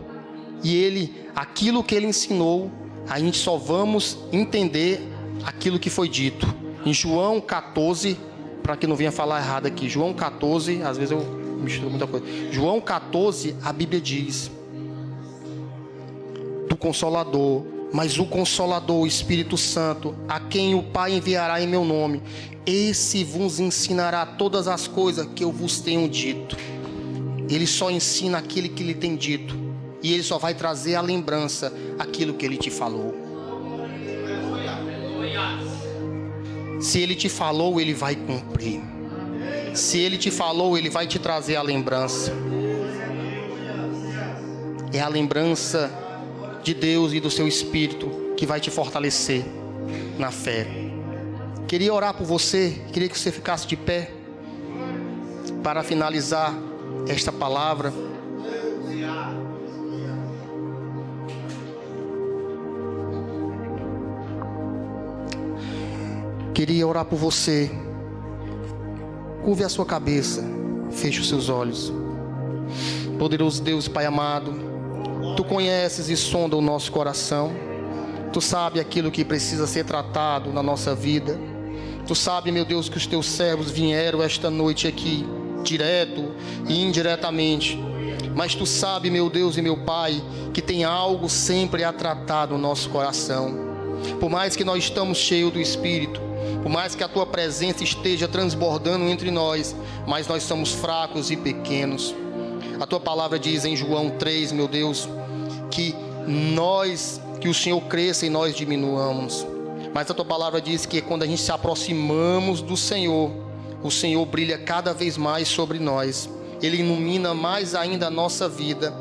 Speaker 4: e aquilo que ele ensinou, a gente só vamos entender aquilo que foi dito. Em João 14, para que não venha falar errado aqui, João 14, às vezes eu misturo muita coisa. João 14, a Bíblia diz do Consolador: mas o Consolador, o Espírito Santo, a quem o Pai enviará em meu nome, esse vos ensinará todas as coisas que eu vos tenho dito. Ele só ensina aquilo que ele tem dito, e ele só vai trazer à lembrança aquilo que ele te falou. Se ele te falou, ele vai cumprir. Se ele te falou, ele vai te trazer a lembrança. É a lembrança de Deus e do seu Espírito que vai te fortalecer na fé. Queria orar por você, queria que você ficasse de pé para finalizar esta palavra. queria orar por você. Curve a sua cabeça, feche os seus olhos. Poderoso Deus, Pai amado, Tu conheces e sonda o nosso coração. Tu sabe aquilo que precisa ser tratado na nossa vida. Tu sabe, meu Deus, que os Teus servos vieram esta noite aqui, direto e indiretamente. Mas Tu sabe, meu Deus e meu Pai, que tem algo sempre a tratar no nosso coração. Por mais que nós estamos cheios do Espírito, por mais que a Tua presença esteja transbordando entre nós, mas nós somos fracos e pequenos. A Tua palavra diz em João 3, meu Deus, que o Senhor cresça e nós diminuamos. Mas a Tua palavra diz que quando a gente se aproximamos do Senhor, o Senhor brilha cada vez mais sobre nós. Ele ilumina mais ainda a nossa vida.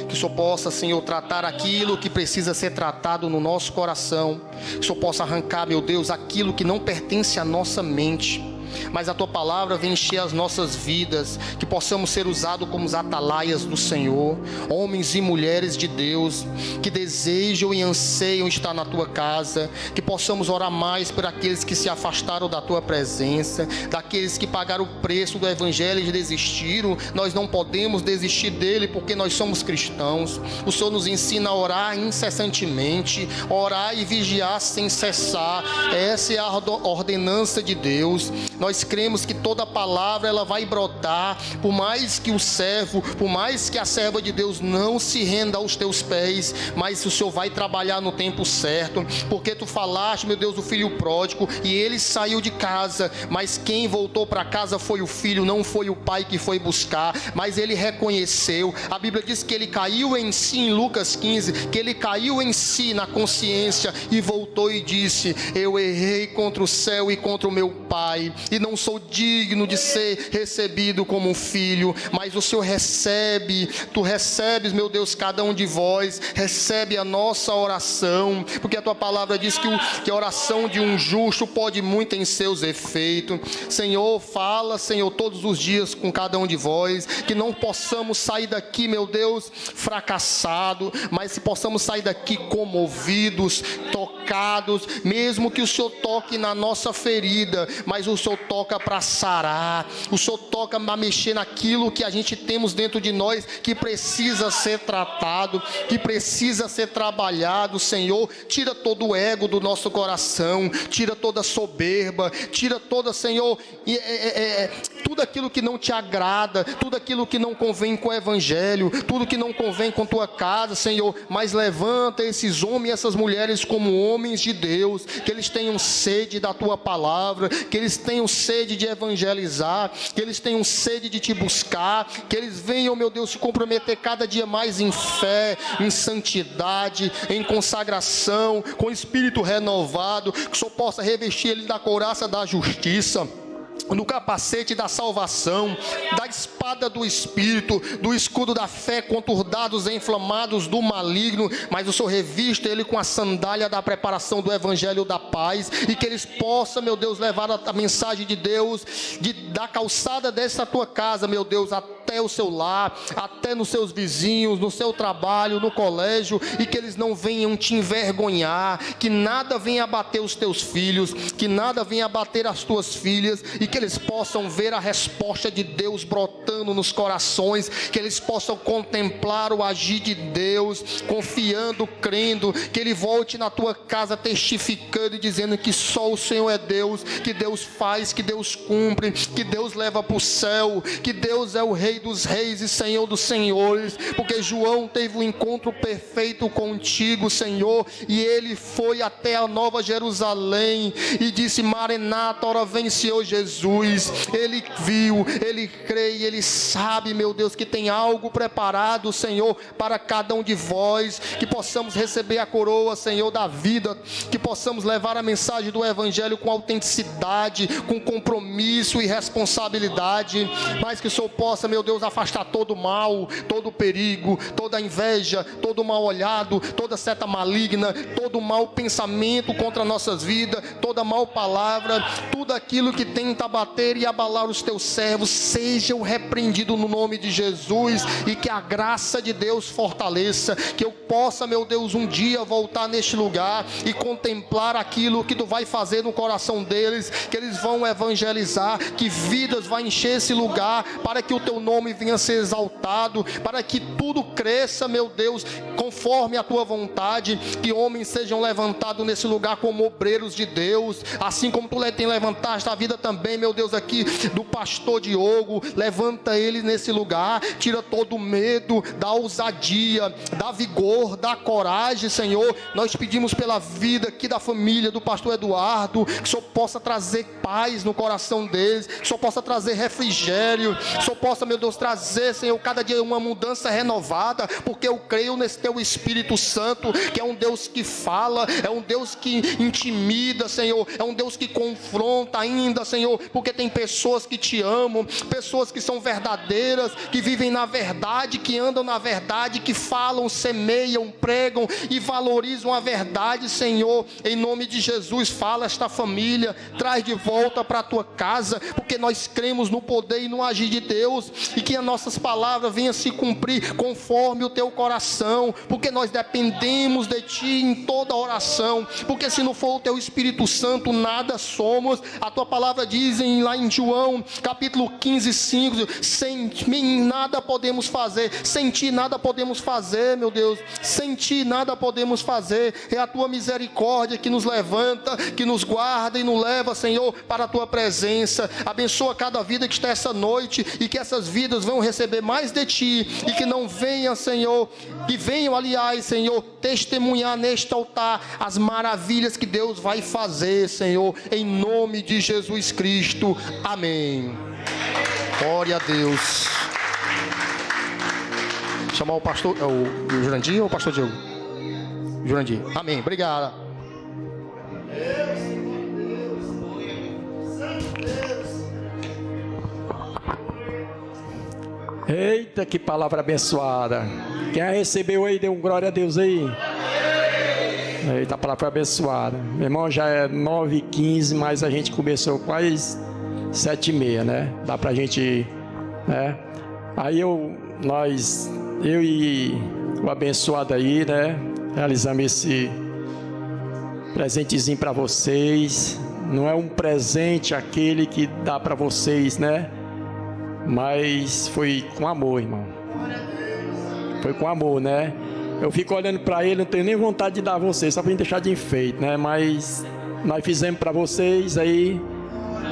Speaker 4: Que o Senhor possa, Senhor, tratar aquilo que precisa ser tratado no nosso coração. Que o Senhor possa arrancar, meu Deus, aquilo que não pertence à nossa mente. Mas a Tua palavra vem encher as nossas vidas. Que possamos ser usados como os atalaias do Senhor. Homens e mulheres de Deus que desejam e anseiam estar na Tua casa. Que possamos orar mais por aqueles que se afastaram da Tua presença, daqueles que pagaram o preço do Evangelho e desistiram. Nós não podemos desistir dele, porque nós somos cristãos. O Senhor nos ensina a orar incessantemente, orar e vigiar sem cessar. Essa é a ordenança de Deus. Nós cremos que toda palavra ela vai brotar, por mais que o servo, por mais que a serva de Deus não se renda aos Teus pés, mas o Senhor vai trabalhar no tempo certo, porque Tu falaste, meu Deus, do filho pródigo, e ele saiu de casa, mas quem voltou para casa foi o filho, não foi o pai que foi buscar, mas ele reconheceu. A Bíblia diz que ele caiu em si, em Lucas 15, que ele caiu em si na consciência e voltou e disse: eu errei contra o céu e contra o meu pai, e não sou digno de ser recebido como um filho. Mas o Senhor recebe, Tu recebes, meu Deus, cada um de vós, recebe a nossa oração, porque a Tua palavra diz que a oração de um justo pode muito em seus efeitos. Senhor, fala, Senhor, todos os dias com cada um de vós, que não possamos sair daqui, meu Deus, fracassado, mas que possamos sair daqui comovidos, tocados, mesmo que o Senhor toque na nossa ferida, mas o Senhor toca para sarar, o Senhor toca para mexer naquilo que a gente temos dentro de nós, que precisa ser tratado, que precisa ser trabalhado. Senhor, tira todo o ego do nosso coração, tira toda a soberba, tira toda, Senhor, tudo aquilo que não Te agrada, tudo aquilo que não convém com o Evangelho, tudo que não convém com Tua casa, Senhor. Mas levanta esses homens e essas mulheres como homens de Deus, que eles tenham sede da Tua palavra, que eles tenham sede de evangelizar, que eles tenham sede de Te buscar, que eles venham, meu Deus, se comprometer cada dia mais em fé, em santidade, em consagração, com espírito renovado, que o Senhor possa revestir ele da couraça da justiça, no capacete da salvação, da espada do Espírito, do escudo da fé contra os dardos inflamados do maligno. Mas o Senhor revista ele com a sandália da preparação do Evangelho da paz, e que eles possam, meu Deus, levar a mensagem de Deus, da calçada dessa Tua casa, meu Deus, até o seu lar, até nos seus vizinhos, no seu trabalho, no colégio, e que eles não venham Te envergonhar, que nada venha abater os Teus filhos, que nada venha abater as Tuas filhas, e que eles possam ver a resposta de Deus brotando nos corações, que eles possam contemplar o agir de Deus, confiando, crendo, que ele volte na tua casa testificando e dizendo que só o Senhor é Deus, que Deus faz, que Deus cumpre, que Deus leva para o céu, que Deus é o Rei dos reis e Senhor dos senhores, porque João teve um encontro perfeito contigo, Senhor, e ele foi até a Nova Jerusalém e disse: Maranata, ora vem Senhor Jesus. Ele viu, ele crê e ele sabe, meu Deus, que tem algo preparado, Senhor, para cada um de vós, que possamos receber a coroa, Senhor, da vida, que possamos levar a mensagem do Evangelho com autenticidade, com compromisso e responsabilidade, mas que o Senhor possa, meu meu Deus, afastar todo mal, todo perigo, toda inveja, todo mal olhado, toda seta maligna, todo mau pensamento contra nossas vidas, toda mal palavra, tudo aquilo que tenta bater e abalar os teus servos, sejam repreendidos no nome de Jesus, e que a graça de Deus fortaleça, que eu possa, meu Deus, um dia voltar neste lugar e contemplar aquilo que tu vai fazer no coração deles, que eles vão evangelizar, que vidas vai encher esse lugar, para que o teu nome venha a ser exaltado, para que tudo cresça, meu Deus, conforme a tua vontade, que homens sejam levantados nesse lugar como obreiros de Deus, assim como tu tem levantado a vida também, meu Deus, aqui do pastor Diogo, levanta ele nesse lugar, tira todo o medo, dá ousadia, dá vigor, dá coragem, Senhor. Nós pedimos pela vida aqui da família do pastor Eduardo, que o Senhor possa trazer paz no coração deles, que o Senhor possa trazer refrigério, que o Senhor possa, meu Deus, trazer, Senhor, cada dia uma mudança renovada, porque eu creio nesse teu Espírito Santo, que é um Deus que fala, é um Deus que intimida, Senhor, é um Deus que confronta ainda, Senhor, porque tem pessoas que te amam, pessoas que são verdadeiras, que vivem na verdade, que andam na verdade, que falam, semeiam, pregam e valorizam a verdade, Senhor. Em nome de Jesus, fala esta família, traz de volta para a tua casa, porque nós cremos no poder e no agir de Deus, e que as nossas palavras venham se cumprir conforme o teu coração, porque nós dependemos de ti em toda oração, porque se não for o teu Espírito Santo, nada somos. A tua palavra diz lá em João, capítulo 15, 5, sem mim nada podemos fazer, sem ti nada podemos fazer, meu Deus, sem ti nada podemos fazer. É a tua misericórdia que nos levanta, que nos guarda e nos leva, Senhor, para a tua presença. Abençoa cada vida que está essa noite, e que essas vidas vão receber mais de ti, e que não venham, Senhor, que venham, aliás, Senhor, testemunhar neste altar as maravilhas que Deus vai fazer, Senhor, em nome de Jesus Cristo. Amém. Glória a Deus. Chamar o pastor, o Jurandir ou o pastor Diogo? Jurandir. Amém. Obrigado.
Speaker 2: Eita, que palavra abençoada. Quem a recebeu aí, dê um glória a Deus aí. Eita, a palavra abençoada. Meu irmão, já é 9h15, mas a gente começou quase 7h30, né? Dá pra gente, né? Aí eu e o abençoado aí, né? Realizamos esse presentezinho para vocês. Não é um presente aquele que dá para vocês, né? Mas foi com amor, irmão. Foi com amor, né? Eu fico olhando para ele, não tenho nem vontade de dar a vocês, só para deixar de enfeite, né? Mas nós fizemos para vocês aí,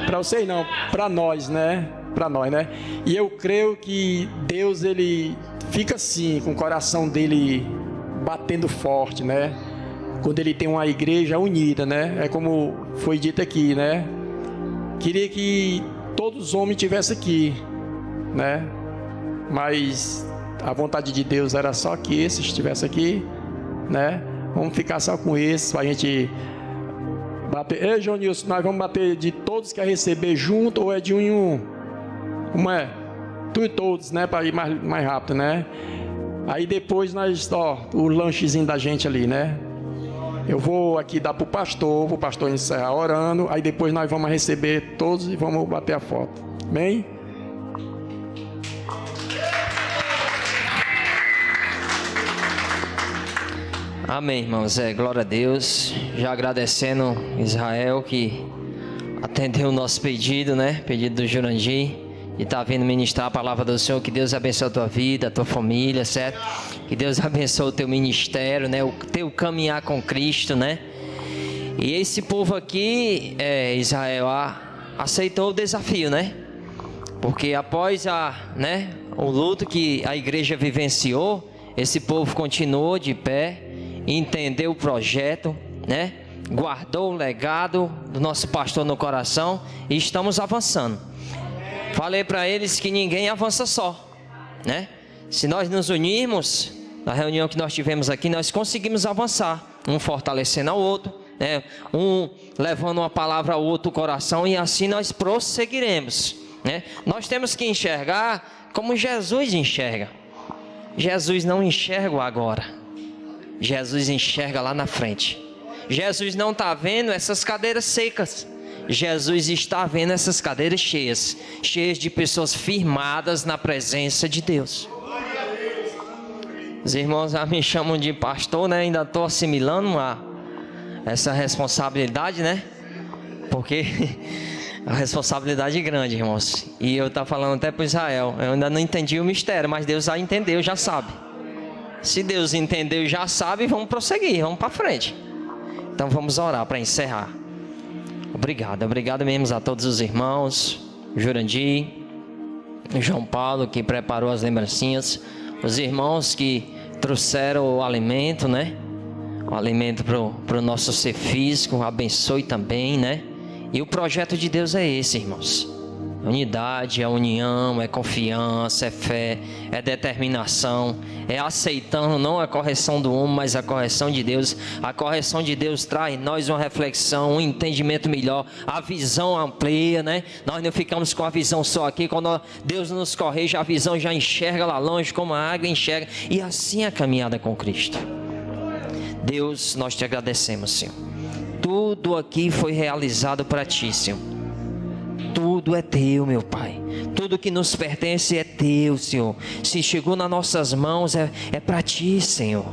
Speaker 2: para vocês não, para nós, né? Para nós, né? E eu creio que Deus, ele fica assim, com o coração dele batendo forte, né? Quando ele tem uma igreja unida, né? É como foi dito aqui, né? Queria que todos os homens estivessem aqui, né? Mas a vontade de Deus era só que esse estivesse aqui, né? Vamos ficar só com esse, pra gente bater. Ei, João Nilson, nós vamos bater de todos que a receber junto, ou é de um em um? Como é? Tu e todos, né? Para ir mais rápido, né? Aí depois nós, o lanchezinho da gente ali, né? Eu vou aqui dar pro pastor encerrar orando, aí depois nós vamos receber todos e vamos bater a foto. Amém?
Speaker 5: Amém, irmãos. Glória a Deus. Já agradecendo Israel que atendeu o nosso pedido, né? Pedido do Jurandir. E está vindo ministrar a palavra do Senhor. Que Deus abençoe a tua vida, a tua família, certo? Que Deus abençoe o teu ministério, né? O teu caminhar com Cristo, né? E esse povo aqui, Israel, aceitou o desafio, né? Porque após o luto que a igreja vivenciou, esse povo continuou de pé, entendeu o projeto, né? Guardou o legado do nosso pastor no coração e estamos avançando. Falei para eles que ninguém avança só, né? Se nós nos unirmos, na reunião que nós tivemos aqui, nós conseguimos avançar, um fortalecendo ao outro, né? Um levando uma palavra ao outro coração, e assim nós prosseguiremos, né? Nós temos que enxergar como Jesus enxerga. Jesus não enxerga o agora. Jesus enxerga lá na frente. Jesus não está vendo essas cadeiras secas. Jesus está vendo essas cadeiras cheias, cheias de pessoas firmadas na presença de Deus. Os irmãos já me chamam de pastor, né? Ainda estou assimilando essa responsabilidade, né? Porque a responsabilidade é grande, irmãos. E eu estava falando até para Israel, eu ainda não entendi o mistério, mas Deus já entendeu, já sabe. Se Deus entendeu e já sabe, vamos prosseguir, vamos para frente. Então vamos orar para encerrar. Obrigado mesmo a todos os irmãos, Jurandir, João Paulo, que preparou as lembrancinhas, os irmãos que trouxeram o alimento, né? O alimento para o nosso ser físico, abençoe também, né? E o projeto de Deus é esse, irmãos. Unidade, é união, é confiança, é fé, é determinação, é aceitando não a correção do homem, mas a correção de Deus. A correção de Deus traz em nós uma reflexão, um entendimento melhor, a visão amplia, né? Nós não ficamos com a visão só aqui, quando Deus nos corrige, a visão já enxerga lá longe, como a água enxerga, e assim é a caminhada com Cristo. Deus, nós te agradecemos, Senhor. Tudo aqui foi realizado para ti, Senhor. Tudo é teu, meu Pai. Tudo que nos pertence é teu, Senhor. Se chegou nas nossas mãos, é para ti, Senhor.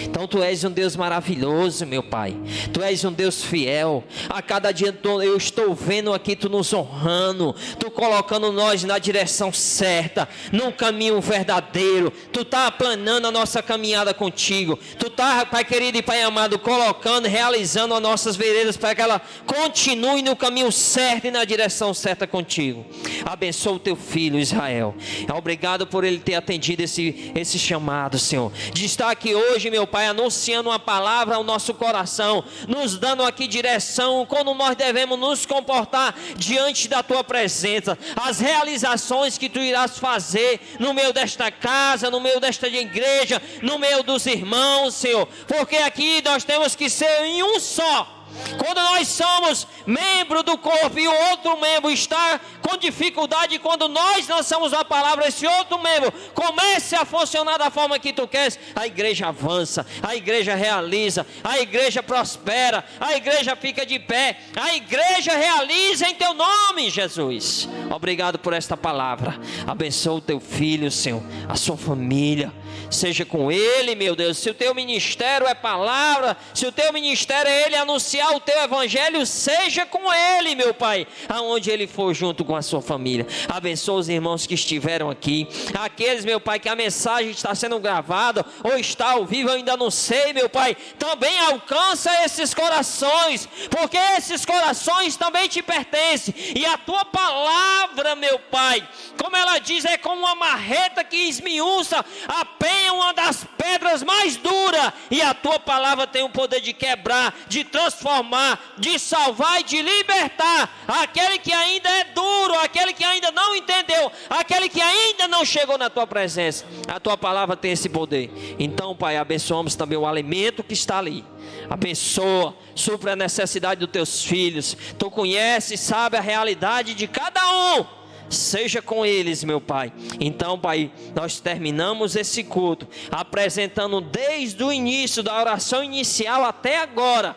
Speaker 5: Então tu és um Deus maravilhoso, meu Pai. Tu és um Deus fiel. A cada dia eu estou vendo aqui tu nos honrando, tu colocando nós na direção certa, num caminho verdadeiro. Tu está aplanando a nossa caminhada contigo. Tu está, Pai querido e Pai amado, colocando, realizando as nossas veredas para que ela continue no caminho certo e na direção certa contigo. Abençoa o teu filho Israel. Obrigado por ele ter atendido esse chamado, Senhor, de estar aqui hoje, meu Pai, anunciando uma palavra ao nosso coração, nos dando aqui direção, como nós devemos nos comportar diante da tua presença, as realizações que tu irás fazer no meio desta casa, no meio desta igreja, no meio dos irmãos, Senhor, porque aqui nós temos que ser em um só. Quando nós somos membro do corpo e o outro membro está com dificuldade, quando nós lançamos a palavra, esse outro membro comece a funcionar da forma que tu queres, a igreja avança, a igreja realiza, a igreja prospera, a igreja fica de pé, a igreja realiza em teu nome, Jesus. Obrigado por esta palavra. Abençoa o teu filho, Senhor, a sua família. Seja com ele, meu Deus. Se o teu ministério é palavra, se o teu ministério é ele anunciar o teu evangelho, seja com ele, meu Pai, aonde ele for, junto com a sua família. Abençoa os irmãos que estiveram aqui, aqueles, meu Pai, que a mensagem está sendo gravada ou está ao vivo, eu ainda não sei, meu Pai, também alcança esses corações, porque esses corações também te pertencem, e a tua palavra, meu Pai, como ela diz, é como uma marreta que esmiuça a penha, uma das pedras mais duras, e a tua palavra tem o poder de quebrar, de transformar, de salvar e de libertar aquele que ainda é duro, aquele que ainda não entendeu, aquele que ainda não chegou na tua presença. A tua palavra tem esse poder. Então, Pai, abençoamos também o alimento que está ali. Abençoa, supra a necessidade dos teus filhos. Tu conheces, sabe a realidade de cada um. Seja com eles, meu Pai. Então, Pai, nós terminamos esse culto apresentando desde o início da oração inicial até agora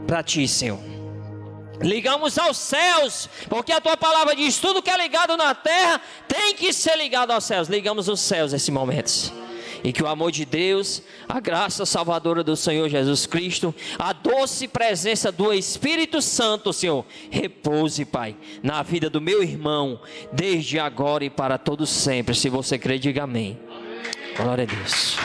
Speaker 5: para Ti, Senhor. Ligamos aos céus, porque a Tua palavra diz: tudo que é ligado na terra tem que ser ligado aos céus. Ligamos os céus nesse momento. E que o amor de Deus, a graça salvadora do Senhor Jesus Cristo, a doce presença do Espírito Santo, Senhor, repouse, Pai, na vida do meu irmão, desde agora e para todo sempre. Se você crê, diga amém. Glória a Deus.